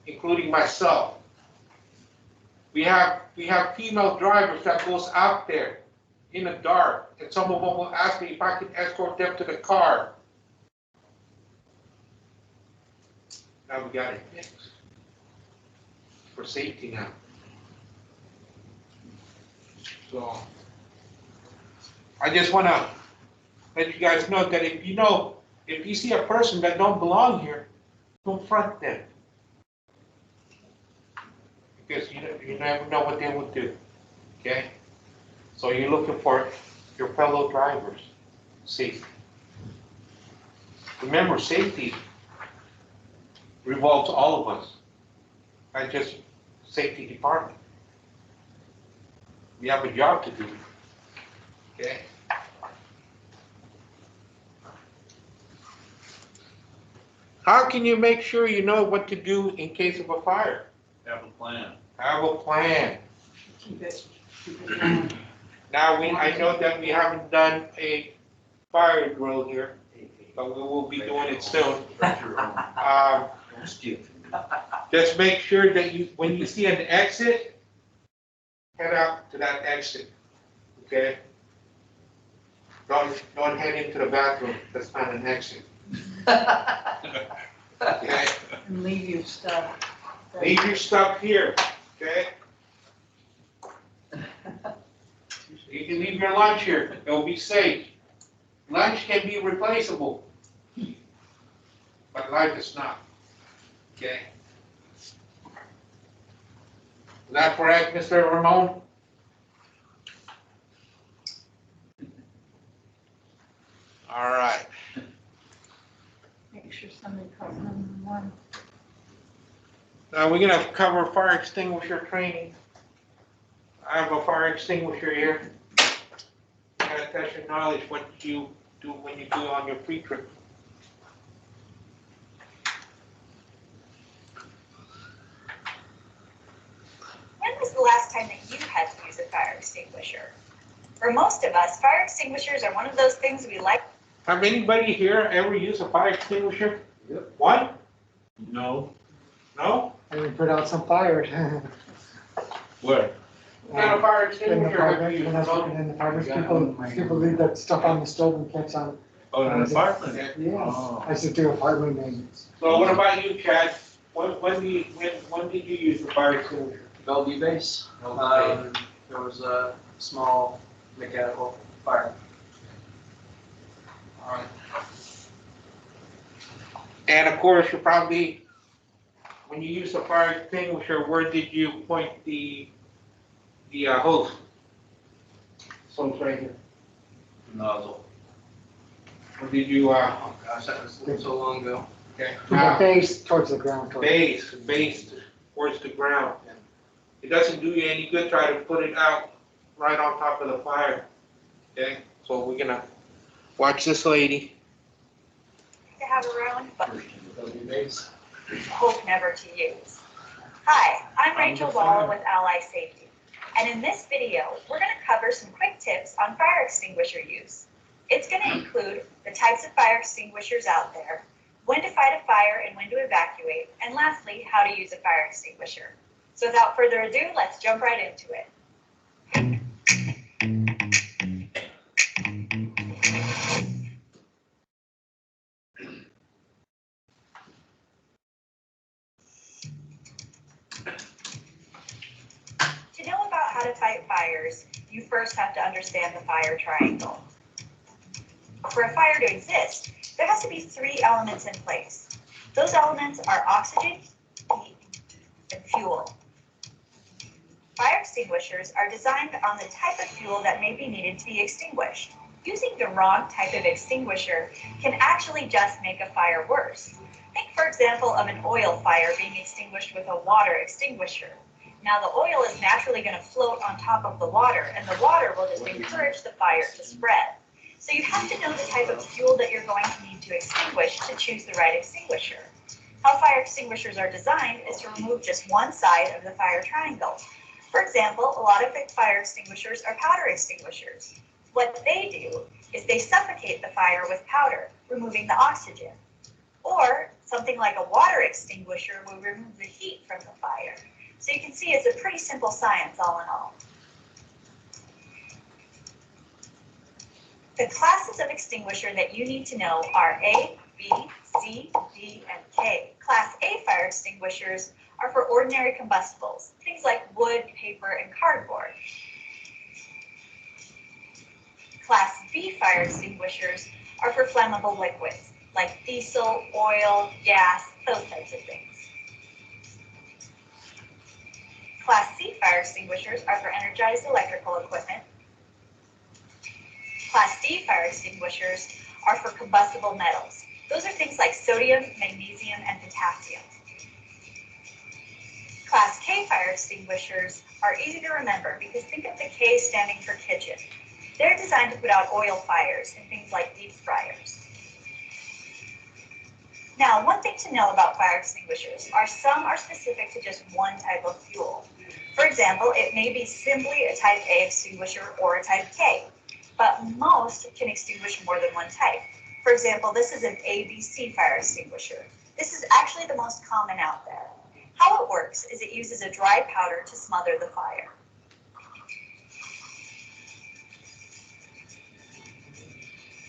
Speaker 4: including myself. We have female drivers that goes out there in the dark, and some of them will ask me if I can escort them to the car. Now we got it fixed for safety now. So I just want to let you guys know that if you see a person that don't belong here, confront them. Because you never know what they will do, okay? So you're looking for your fellow drivers' safety. Remember, safety revolves all of us, not just safety department. We have a job to do, okay? How can you make sure you know what to do in case of a fire?
Speaker 1: Have a plan.
Speaker 4: Have a plan.
Speaker 3: Keep it going.
Speaker 4: Now, I know that we haven't done a fire drill here, but we will be doing it soon. Just make sure that when you see an exit, head out to that exit, okay? Don't head into the bathroom, that's not an exit. Okay?
Speaker 3: And leave your stuff.
Speaker 4: Leave your stuff here, okay? You can leave your lunch here, it'll be safe. Lunch can be replaceable, but life is not, okay? Is that correct, Mr. Ramon? All right.
Speaker 3: Make sure somebody calls 911.
Speaker 4: Now we're gonna cover fire extinguisher training. I have a fire extinguisher here. You gotta test your knowledge what you do when you do on your pre-trip.
Speaker 9: When was the last time that you had to use a fire extinguisher? For most of us, fire extinguishers are one of those things we like.
Speaker 4: Have anybody here ever used a fire extinguisher?
Speaker 8: Yep.
Speaker 4: One?
Speaker 1: No.
Speaker 4: No?
Speaker 10: And we put out some fires.
Speaker 1: Where?
Speaker 4: What kind of fire
Speaker 10: In the
Speaker 4: extinguisher have
Speaker 10: fires,
Speaker 4: you
Speaker 10: when I was
Speaker 4: used?
Speaker 10: working in the fires,
Speaker 8: Yeah, my-
Speaker 10: people leave that stuff on the stove and catch on.
Speaker 1: Oh, in an apartment?
Speaker 10: Yes,
Speaker 1: Oh.
Speaker 10: I used to do apartment maintenance.
Speaker 4: So what about you, Chad? When did you use the fire extinguisher?
Speaker 2: Bellevue base. There was a small mechanical fire.
Speaker 4: All right. And of course, you probably, when you use a fire extinguisher, where did you point the hose? So it's right here.
Speaker 1: Nozzle.
Speaker 4: Or did you,
Speaker 2: Oh gosh, that was so long ago.
Speaker 4: okay,
Speaker 10: The base towards the ground.
Speaker 4: base towards the ground. It doesn't do you any good try to put it out right on top of the fire. Okay, so we're gonna watch this lady.
Speaker 9: To have around, but
Speaker 8: Bellevue base.
Speaker 9: hope never to use. Hi, I'm Rachel Wall with Ally Safety, and in this video, we're going to cover some quick tips on fire extinguisher use. It's going to include the types of fire extinguishers out there, when to fight a fire and when to evacuate, and lastly, how to use a fire extinguisher. So without further ado, let's jump right into it.
Speaker 11: fires, you first have to understand the fire triangle. For a fire to exist, there has to be 3 elements in place. Those elements are oxygen, heat, and fuel. Fire extinguishers are designed on the type of fuel that may be needed to be extinguished. Using the wrong type of extinguisher can actually just make a fire worse. Think, for example, of an oil fire being extinguished with a water extinguisher. Now, the oil is naturally going to float on top of the water, and the water will just encourage the fire to spread. So you have to know the type of fuel that you're going to need to extinguish to choose the right extinguisher. How fire extinguishers are designed is to remove just one side of the fire triangle. For example, a lot of fire extinguishers are powder extinguishers. What they do is they suffocate the fire with powder, removing the oxygen. Or something like a water extinguisher will remove the heat from the fire. So you can see it's a pretty simple science all in all. The classes of extinguisher that you need to know are A, B, C, D, and K. Class A fire extinguishers are for ordinary combustibles, things like wood, paper, and cardboard. Class B fire extinguishers are for flammable liquids, like diesel, oil, gas, those types of things. Class C fire extinguishers are for energized electrical equipment. Class D fire extinguishers are for combustible metals. Those are things like sodium, magnesium, and potassium. Class K fire extinguishers are easy to remember because think of the K standing for kitchen. They're designed to put out oil fires and things like deep fryers. Now, one thing to know about fire extinguishers are some are specific to just one type of fuel. For example, it may be simply a type A extinguisher or a type K, but most can extinguish more than one type. For example, this is an ABC fire extinguisher. This is actually the most common out there. How it works is it uses a dry powder to smother the fire.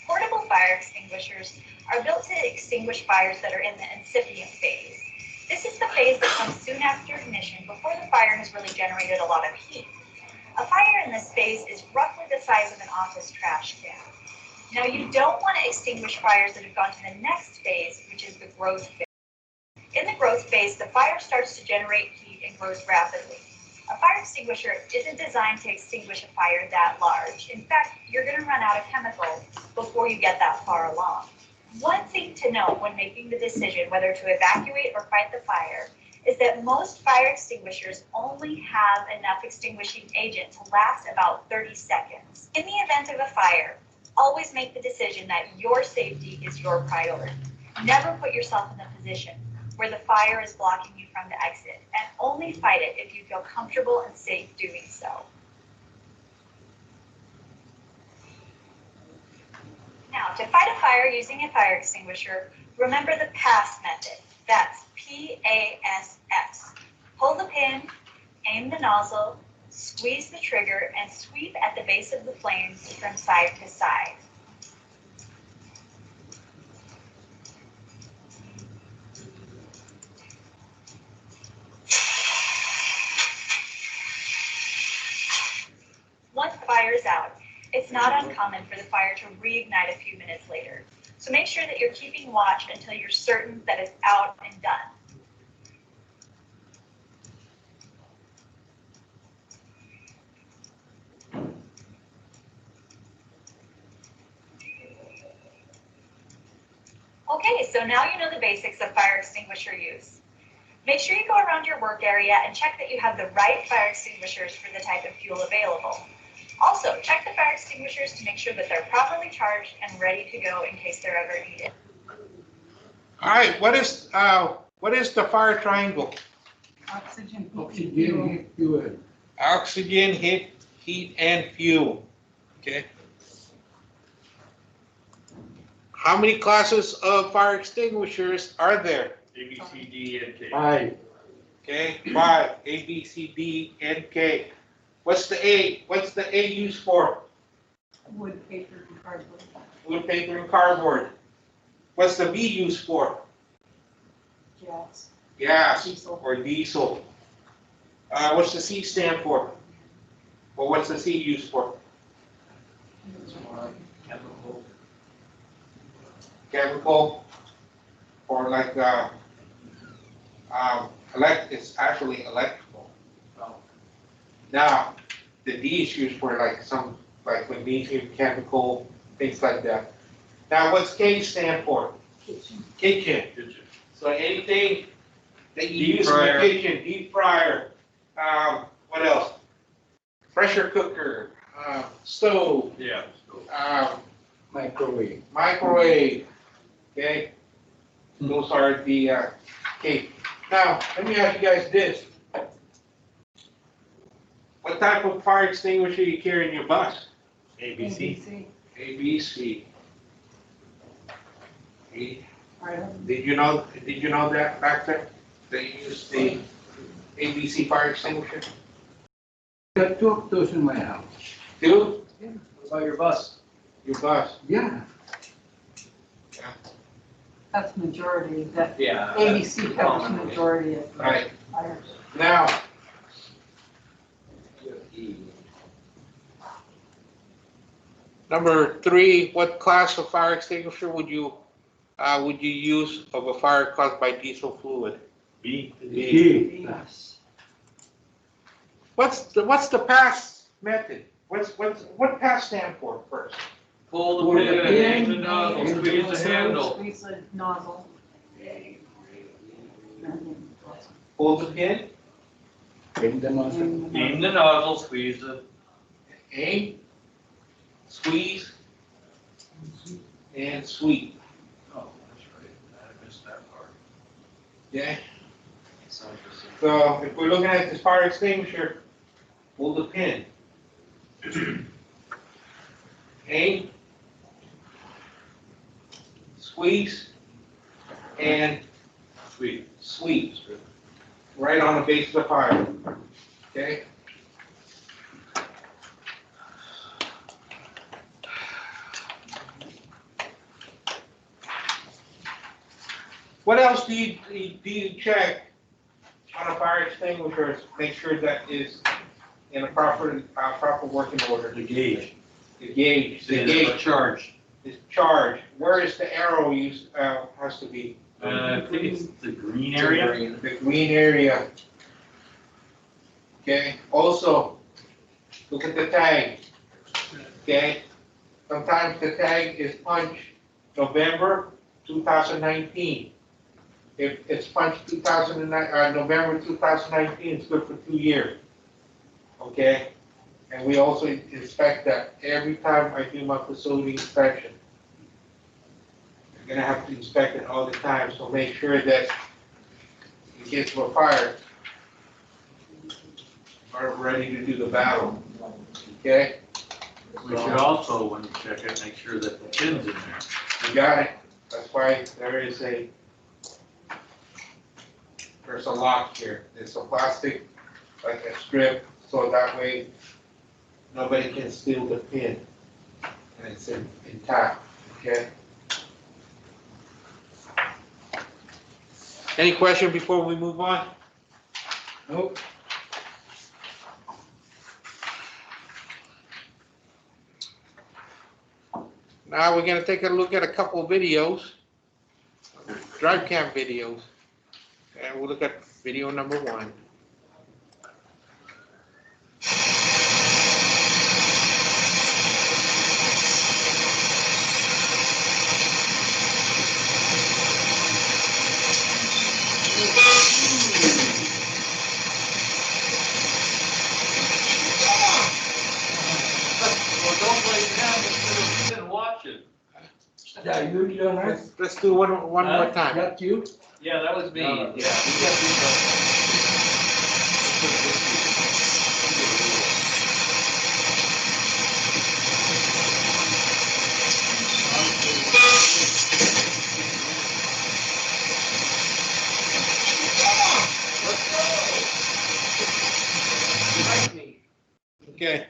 Speaker 11: Portable fire extinguishers are built to extinguish fires that are in the incipient phase. This is the phase that comes soon after ignition before the fire has really generated a lot of heat. A fire in this phase is roughly the size of an office trash can. Now, you don't want to extinguish fires that have gone to the next phase, which is the growth phase. In the growth phase, the fire starts to generate heat and grows rapidly. A fire extinguisher isn't designed to extinguish a fire that large. In fact, you're going to run out of chemicals before you get that far along. One thing to note when making the decision whether to evacuate or fight the fire is that most fire extinguishers only have enough extinguishing agent to last about 30 seconds. In the event of a fire, always make the decision that your safety is your priority. Never put yourself in the position where the fire is blocking you from the exit, and only fight it if you feel comfortable and safe doing so. Now, to fight a fire using a fire extinguisher, remember the PASS method. That's P-A-S-S. Hold the pin, aim the nozzle, squeeze the trigger, and sweep at the base of the flames from side to side. Once the fire is out, it's not uncommon for the fire to reignite a few minutes later. So make sure that you're keeping watch until you're certain that it's out and done. Okay, so now you know the basics of fire extinguisher use. Make sure you go around your work area and check that you have the right fire extinguishers for the type of fuel available. Also, check the fire extinguishers to make sure that they're properly charged and ready to go in case they're ever needed.
Speaker 4: All right, what is the fire triangle?
Speaker 3: Oxygen,
Speaker 6: Oxygen, fuel.
Speaker 4: Oxygen, heat, and fuel. Okay. How many classes of fire extinguishers are there?
Speaker 1: A, B, C, D, and K.
Speaker 6: 5.
Speaker 4: Okay, 5, A, B, C, D, and K. What's the A? What's the A used for?
Speaker 3: wood, paper, and cardboard.
Speaker 4: Wood, paper, and cardboard. What's the B used for?
Speaker 3: Gas.
Speaker 4: Gas
Speaker 3: Diesel.
Speaker 4: or diesel. What's the C stand for? Well, what's the C used for? Chemical, or like, it's actually electrical. Now, the D is used for like like magnesium, chemical, things like that. Now, what's K stand for? Kitchen. So anything that you
Speaker 1: Deep
Speaker 4: use
Speaker 1: fryer.
Speaker 4: in the kitchen, deep fryer, what else? Pressure cooker, stove,
Speaker 1: Yeah. So
Speaker 6: Microwave.
Speaker 4: microwave, okay? Those are the, okay. Now, let me ask you guys this. What type of fire extinguisher you carry in your bus?
Speaker 3: ABC.
Speaker 4: ABC.
Speaker 3: Right.
Speaker 4: Did you know that back then? They used the ABC fire extinguisher?
Speaker 6: Got 2 of those in my house.
Speaker 4: Dude,
Speaker 8: What about your bus?
Speaker 4: your bus.
Speaker 6: Yeah.
Speaker 3: That's majority, that
Speaker 8: Yeah.
Speaker 3: ABC covers majority of
Speaker 4: Right.
Speaker 3: fires.
Speaker 4: Now, number 3, what class of fire extinguisher would you use of a fire caused by diesel fluid?
Speaker 1: B.
Speaker 6: D.
Speaker 4: What's the pass method? What pass stand for first?
Speaker 1: Pull the pin, aim the nozzle, squeeze the handle.
Speaker 3: Squeeze the nozzle.
Speaker 4: Hold the pin,
Speaker 6: In the nozzle.
Speaker 1: Aim the nozzle, squeeze the,
Speaker 4: aim, squeeze, and sweep.
Speaker 1: oh, that's right, I missed that part.
Speaker 4: Yeah. So if we're looking at this fire extinguisher, hold the pin. Aim, squeeze, and
Speaker 1: Sweet.
Speaker 4: sweep. Right on the base of the fire. Okay? What else do you check on a fire extinguisher to make sure that is in a proper working order?
Speaker 1: The gauge.
Speaker 4: The gauge, the
Speaker 1: Is it
Speaker 4: gauge
Speaker 1: charged?
Speaker 4: is charged. Where is the arrow used, has to be?
Speaker 1: I think it's the green area.
Speaker 4: The green area. Okay, also, look at the tag. Okay, sometimes the tag is punched November 2019. If it's punched November 2019, it's good for 2 years. Okay, and we also inspect that every time I do my facility inspection. You're gonna have to inspect it all the time, so make sure that you get to a fire, are ready to do the battle, okay?
Speaker 1: We should also, when you check it, make sure that the pin's in there.
Speaker 4: You got it, that's why there's a lock here, it's a plastic, like a strip, so that way nobody can steal the pin, and it's intact, okay? Any question before we move on?
Speaker 6: Nope.
Speaker 4: Now we're gonna take a look at a couple of videos, drive cam videos, and we'll look at video number 1.
Speaker 1: Well, don't play down, sit and watch it.
Speaker 6: Yeah, you done that?
Speaker 4: Let's do one more time.
Speaker 6: That you?
Speaker 1: Yeah, that was me,
Speaker 6: No,
Speaker 1: yeah.
Speaker 6: no.
Speaker 1: We got these,
Speaker 4: Okay.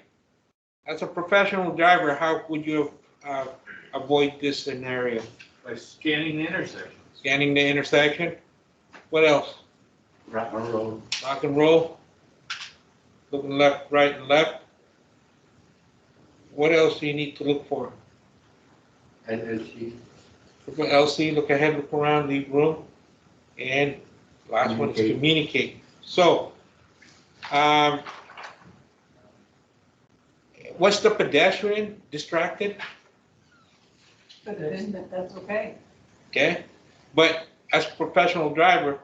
Speaker 4: As a professional driver, how would you avoid this scenario?
Speaker 1: by scanning the intersection.
Speaker 4: Scanning the intersection? What else?
Speaker 6: Rock and roll.
Speaker 4: Rock and roll? Looking left, right, and left? What else do you need to look for?
Speaker 6: LLC.
Speaker 4: Look for LC, look ahead, look around, leave room. And last one is communicate. So, what's the pedestrian distracted?
Speaker 3: But then, that's okay.
Speaker 4: Okay, but as a professional driver,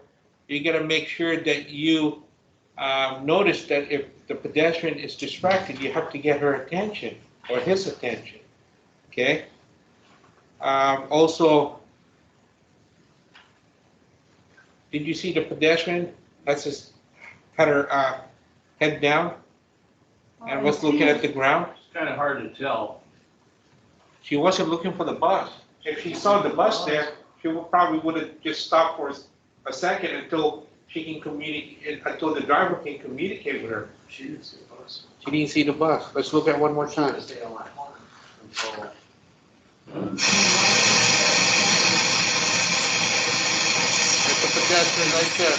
Speaker 4: you gotta make sure that you notice that if the pedestrian is distracted, you have to get her attention or his attention. Okay. Also, did you see the pedestrian that's just had her head down and was looking at the ground?
Speaker 1: It's kind of hard to tell.
Speaker 4: She wasn't looking for the bus. If she saw the bus there, she probably would have just stopped for a second until she can communicate, until the driver can communicate with her.
Speaker 8: She didn't see the bus.
Speaker 4: She didn't see the bus. Let's look at one more time.
Speaker 8: Stay on my horn until.
Speaker 4: There's the pedestrian right there.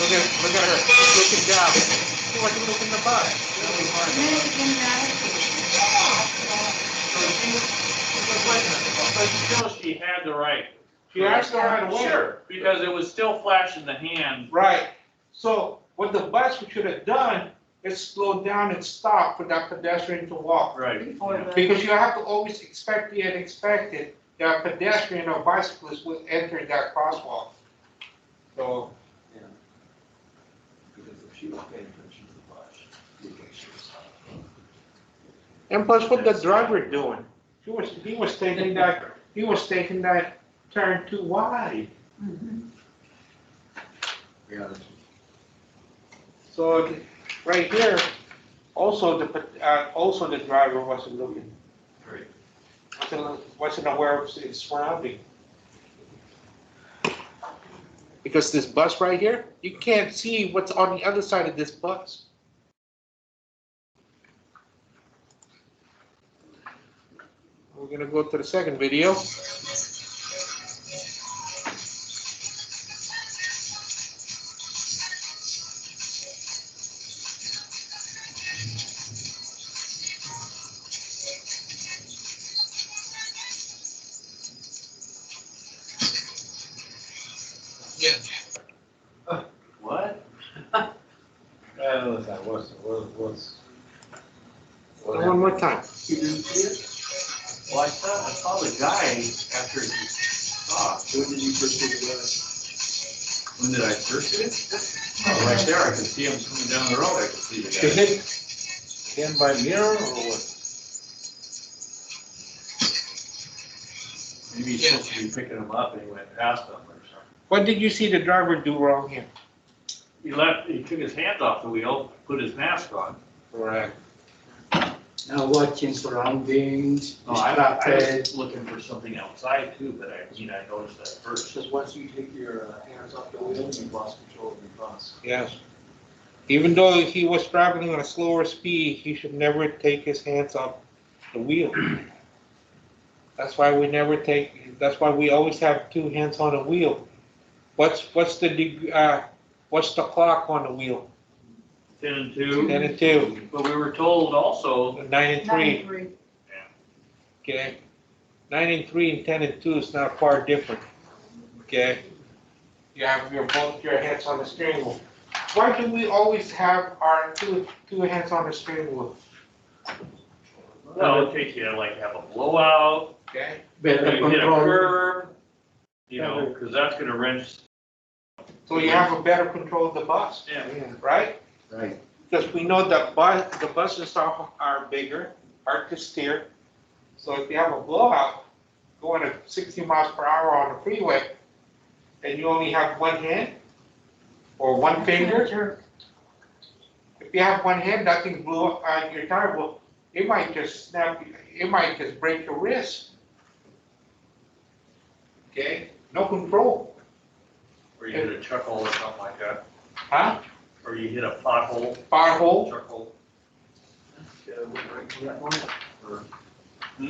Speaker 4: Look at her. She's looking down. She wasn't looking at the bus.
Speaker 1: But still, she had the right.
Speaker 4: She asked her right away.
Speaker 1: Sure, because it was still flashing the hand.
Speaker 4: Right. So what the bus should have done is slow down and stop for that pedestrian to walk.
Speaker 1: Right.
Speaker 3: Before the.
Speaker 4: Because you have to always expect the unexpected, that a pedestrian or bicyclist will enter that crosswalk. So,
Speaker 8: Because if she was paying attention to the bus, you think she was stopping.
Speaker 4: and plus what the driver doing? He was taking that turn too wide.
Speaker 3: Mhm.
Speaker 8: Yeah, that's.
Speaker 4: So right here, also the driver wasn't looking,
Speaker 8: Great.
Speaker 4: wasn't aware of his surrounding. Because this bus right here, you can't see what's on the other side of this bus. We're gonna go to the second video.
Speaker 1: What?
Speaker 7: What's.
Speaker 4: One more time.
Speaker 8: You didn't see it?
Speaker 1: Well, I saw the guy after he stopped.
Speaker 8: When did you first see the other?
Speaker 1: When did I first see it? Oh, right there, I could see him coming down the road, I could see the
Speaker 7: Is
Speaker 1: guy.
Speaker 7: it him by mirror or what?
Speaker 1: Maybe he's supposed to be picking him up and he went past him or something.
Speaker 4: What did you see the driver do wrong here?
Speaker 1: He took his hands off the wheel, put his mask on.
Speaker 4: Correct.
Speaker 6: Now watching surroundings,
Speaker 1: I
Speaker 6: distracted.
Speaker 1: was looking for something outside too, but I noticed that first.
Speaker 8: Because once you take your hands off the wheel, you've lost control of your bus.
Speaker 4: Yes. Even though he was traveling on a slower speed, he should never take his hands off the wheel. That's why we always have two hands on the wheel. What's the clock on the wheel?
Speaker 1: 10 and 2.
Speaker 4: 10 and 2.
Speaker 1: But we were told also,
Speaker 4: 9 and 3.
Speaker 3: 93.
Speaker 4: Okay. 9 and 3 and 10 and 2 is not far different. Okay. You have both your hands on the steering wheel. Why do we always have our two hands on the steering wheel?
Speaker 1: well, in case you like have a blowout,
Speaker 4: Okay.
Speaker 6: Better
Speaker 1: you hit a
Speaker 6: control.
Speaker 1: curb, because that's gonna wrench.
Speaker 4: So you have a better control of the bus.
Speaker 1: Yeah.
Speaker 4: Right?
Speaker 6: Right.
Speaker 4: Because we know that the buses are bigger, hard to steer. So if you have a blowout going at 60 miles per hour on the freeway, and you only have one hand or one finger,
Speaker 3: Jerk.
Speaker 4: if you have one hand, that thing blew up your tire, well, it might just snap, it might just break your wrist. Okay? No control.
Speaker 1: Or you hit a chuck hole or something like that,
Speaker 4: Huh?
Speaker 1: or you hit a pothole,
Speaker 4: Fire hole?
Speaker 1: chuck hole.
Speaker 8: Went right for that one. Or
Speaker 1: Hmm?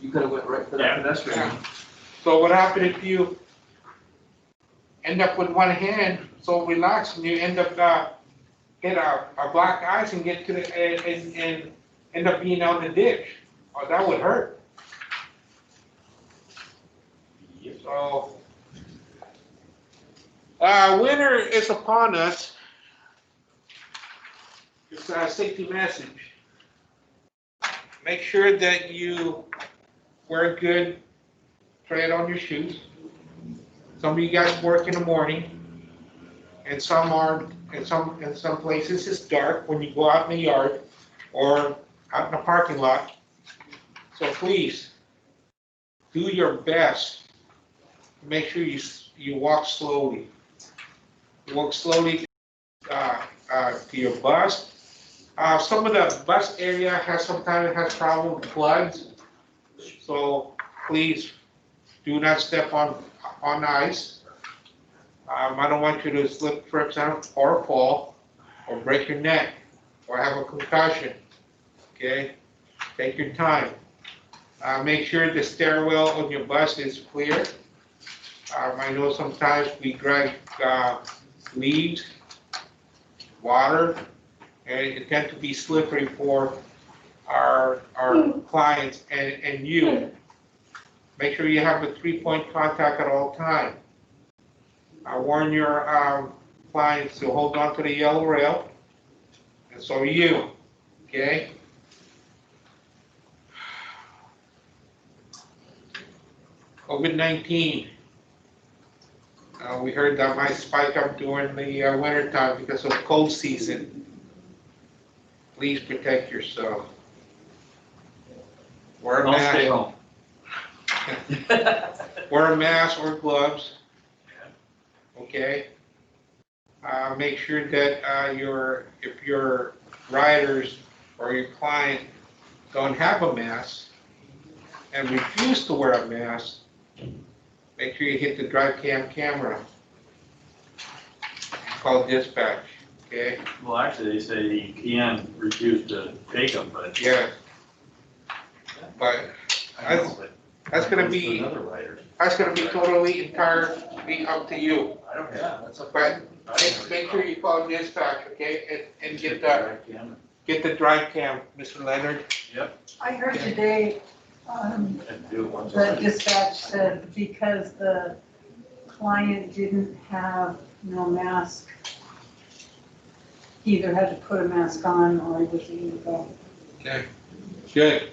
Speaker 8: you could have went right for
Speaker 1: Yeah.
Speaker 8: that pedestrian.
Speaker 4: Yeah. So what happened if you end up with one hand so relaxed and you end up hit a black ice and get to the, and end up being out in the ditch. Oh, that would hurt. So, winter is upon us. It's a safety message. Make sure that you wear good tread on your shoes. Some of you guys work in the morning, and some aren't. In some places it's dark when you go out in the yard or out in the parking lot. So please do your best. Make sure you walk slowly. Walk slowly to your bus. Some of the bus area sometimes has problem with floods. So please do not step on ice. I don't want you to slip, trip, or fall, or break your neck, or have a concussion. Okay? Take your time. Make sure the stairwell on your bus is clear. I know sometimes we drag leaves, water, and it tends to be slippery for our clients and you. Make sure you have a 3-point contact at all times. I warn your clients to hold on to the yellow rail, and so are you, okay? COVID-19. We heard that might spike up during the winter time because of cold season. Please protect yourself. Wear a
Speaker 1: I'll
Speaker 4: mask.
Speaker 1: stay home.
Speaker 4: Wear a mask or gloves. Okay. Make sure that if your riders or your client don't have a mask and refuse to wear a mask, make sure you hit the drive cam camera. Call dispatch. Okay.
Speaker 1: Well, actually, they say you can refuse to take them, but.
Speaker 4: Yeah. But
Speaker 1: I know, but
Speaker 4: that's gonna
Speaker 1: goes to
Speaker 4: be
Speaker 1: another rider.
Speaker 4: totally entirely up to you.
Speaker 1: I don't care. That's a.
Speaker 4: But make sure you call dispatch, okay, and get the drive cam, Mr. Leonard.
Speaker 1: Yep.
Speaker 3: I heard today,
Speaker 1: And do it once a
Speaker 3: the
Speaker 1: week.
Speaker 3: dispatch said because the client didn't have no mask, he either had to put a mask on or he was illegal.
Speaker 4: Okay. Good.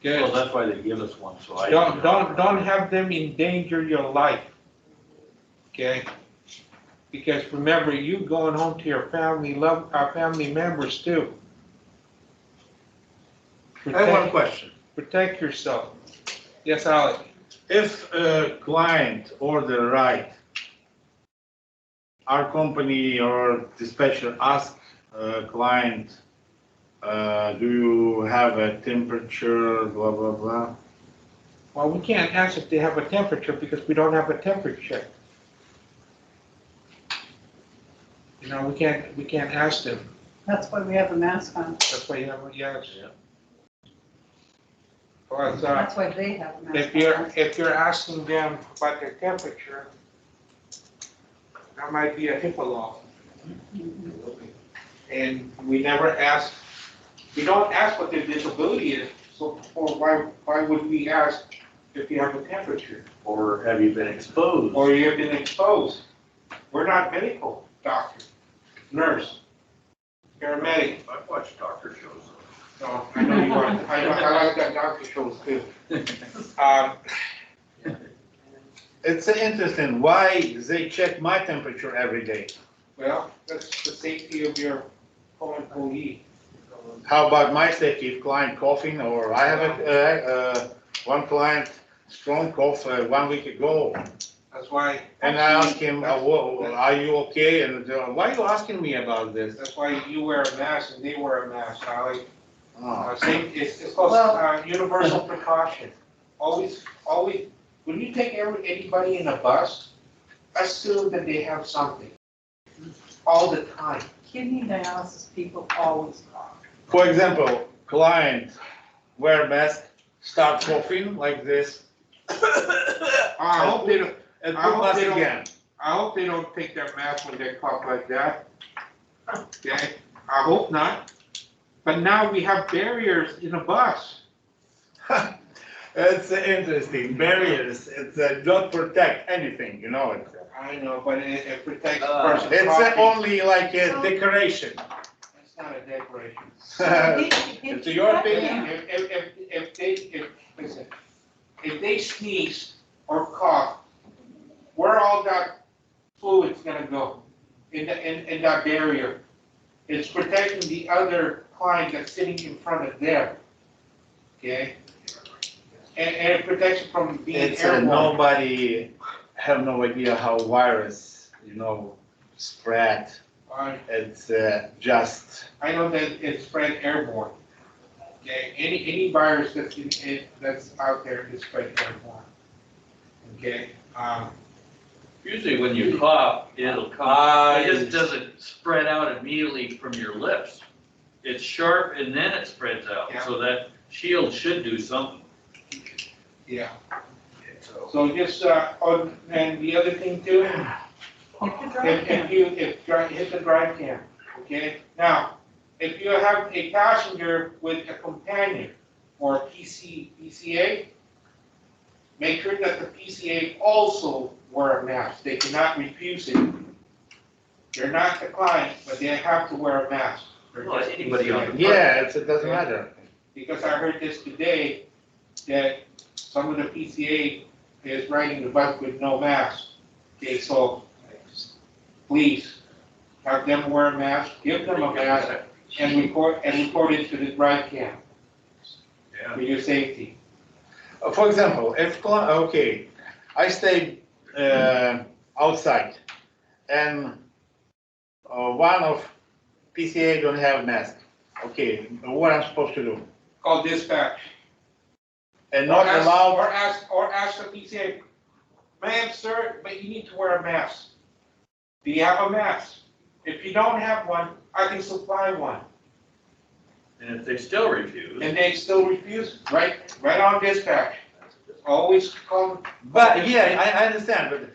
Speaker 4: Good.
Speaker 1: Well, that's why they give us one, so I.
Speaker 4: Don't have them endanger your life. Okay? Because remember, you going home to your family members too.
Speaker 7: I have one question.
Speaker 4: Protect yourself. Yes, Alec?
Speaker 7: If a client order a ride, our company or dispatcher ask a client, do you have a temperature, blah, blah, blah?
Speaker 4: Well, we can't ask if they have a temperature because we don't have a temperature. You know, we can't ask them.
Speaker 3: That's why we have a mask on.
Speaker 4: That's why you have, yes.
Speaker 1: Yeah.
Speaker 4: But,
Speaker 3: That's why they have a mask on.
Speaker 4: if you're asking them about their temperature, that might be a HIPAA law. And we never ask, we don't ask what their disability is, so why would we ask if you have a temperature?
Speaker 1: Or have you been exposed?
Speaker 4: Or you have been exposed? We're not medical doctor, nurse, paramedic.
Speaker 1: I've watched doctor shows.
Speaker 4: No, I know you aren't. I like that doctor shows too.
Speaker 7: It's interesting, why they check my temperature every day?
Speaker 4: Well, that's the safety of your employee.
Speaker 7: How about my safety, if client coughing, or I have one client strong cough 1 week ago,
Speaker 4: That's why,
Speaker 7: and I asked him, are you okay? And why are you asking me about this?
Speaker 4: that's why you wear a mask and they wear a mask, Holly.
Speaker 7: Oh.
Speaker 4: It's called universal precaution. Always, when you take anybody in a bus, assume that they have something. All the time.
Speaker 3: Kidney dialysis people always cough.
Speaker 7: For example, client wear mask, start coughing like this,
Speaker 4: I hope they don't,
Speaker 7: and
Speaker 4: I
Speaker 7: put
Speaker 4: hope
Speaker 7: mask
Speaker 4: they don't-
Speaker 7: again.
Speaker 4: I hope they don't take their mask when they cough like that. Okay, I hope not. But now we have barriers in a bus.
Speaker 7: It's interesting, barriers, it's don't protect anything, you know.
Speaker 4: I know, but it protects the
Speaker 1: Uh,
Speaker 4: person's
Speaker 7: It's
Speaker 4: property.
Speaker 7: only like a decoration.
Speaker 4: It's not a decoration.
Speaker 7: It's your opinion.
Speaker 4: Listen, if they sneeze or cough, where all that fluid's gonna go? In that barrier. It's protecting the other client that's sitting in front of them. Okay? And it protects it from being
Speaker 7: It's
Speaker 4: airborne.
Speaker 7: nobody have no idea how virus, you know, spread. It's just,
Speaker 4: I know that it's spread airborne. Okay, any virus that's out there is spread airborne. Okay,
Speaker 1: Usually when you cough, it'll come, it just doesn't spread out immediately from your lips. It's sharp and then it spreads out,
Speaker 4: Yeah.
Speaker 1: so that shield should do something.
Speaker 4: yeah. So just, and the other thing too, hit the drive cam, okay? Now, if you have a passenger with a companion or PCA, make sure that the PCA also wear a mask. They cannot refuse it. They're not the client, but they have to wear a mask. They're
Speaker 1: Well,
Speaker 4: just
Speaker 1: anybody on
Speaker 4: PCA.
Speaker 1: the-
Speaker 7: yeah, it doesn't matter.
Speaker 4: Because I heard this today, that some of the PCA is riding the bus with no mask. Okay, so please have them wear a mask, give them a mask, and report it to the drive cam
Speaker 1: Yeah.
Speaker 4: for your safety.
Speaker 7: For example, if, okay, I stay outside and one of PCA don't have mask, okay, what I'm supposed to do?
Speaker 4: Call dispatch.
Speaker 7: And not
Speaker 4: Or ask-
Speaker 7: allowed,
Speaker 4: Or ask the PCA, ma'am, sir, but you need to wear a mask. Do you have a mask? If you don't have one, I can supply one.
Speaker 1: And if they still refuse,
Speaker 4: And they still refuse, right on dispatch. Always call.
Speaker 7: but yeah, I understand, but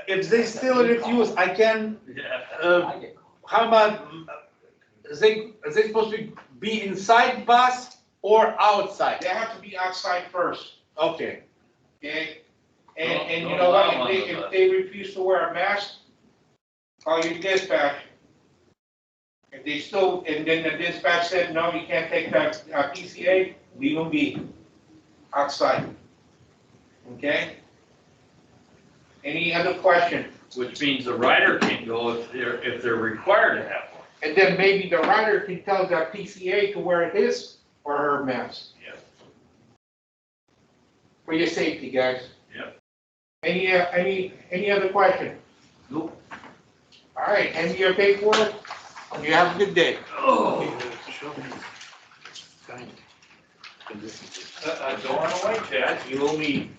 Speaker 7: if they still refuse, I can,
Speaker 1: yeah.
Speaker 7: how about, they supposed to be inside bus or outside?
Speaker 4: They have to be outside first,
Speaker 7: Okay,
Speaker 4: okay?
Speaker 1: Don't-
Speaker 4: And you
Speaker 1: don't
Speaker 4: know
Speaker 1: allow
Speaker 4: what,
Speaker 1: them on the
Speaker 4: if
Speaker 1: bus.
Speaker 4: they refuse to wear a mask, call your dispatch. If they still, and then the dispatch said, no, you can't take that PCA, leave them be outside. Okay? Any other question?
Speaker 1: Which means the rider can't go if they're required to have one.
Speaker 4: And then maybe the rider can tell that PCA to wear his or her mask.
Speaker 1: Yep.
Speaker 4: For your safety, guys.
Speaker 1: Yep.
Speaker 4: Any other question?
Speaker 1: Nope.
Speaker 4: All right, hand me your paperwork. You have a good day.
Speaker 1: Oh. Don't run away, Chad.
Speaker 7: you owe me,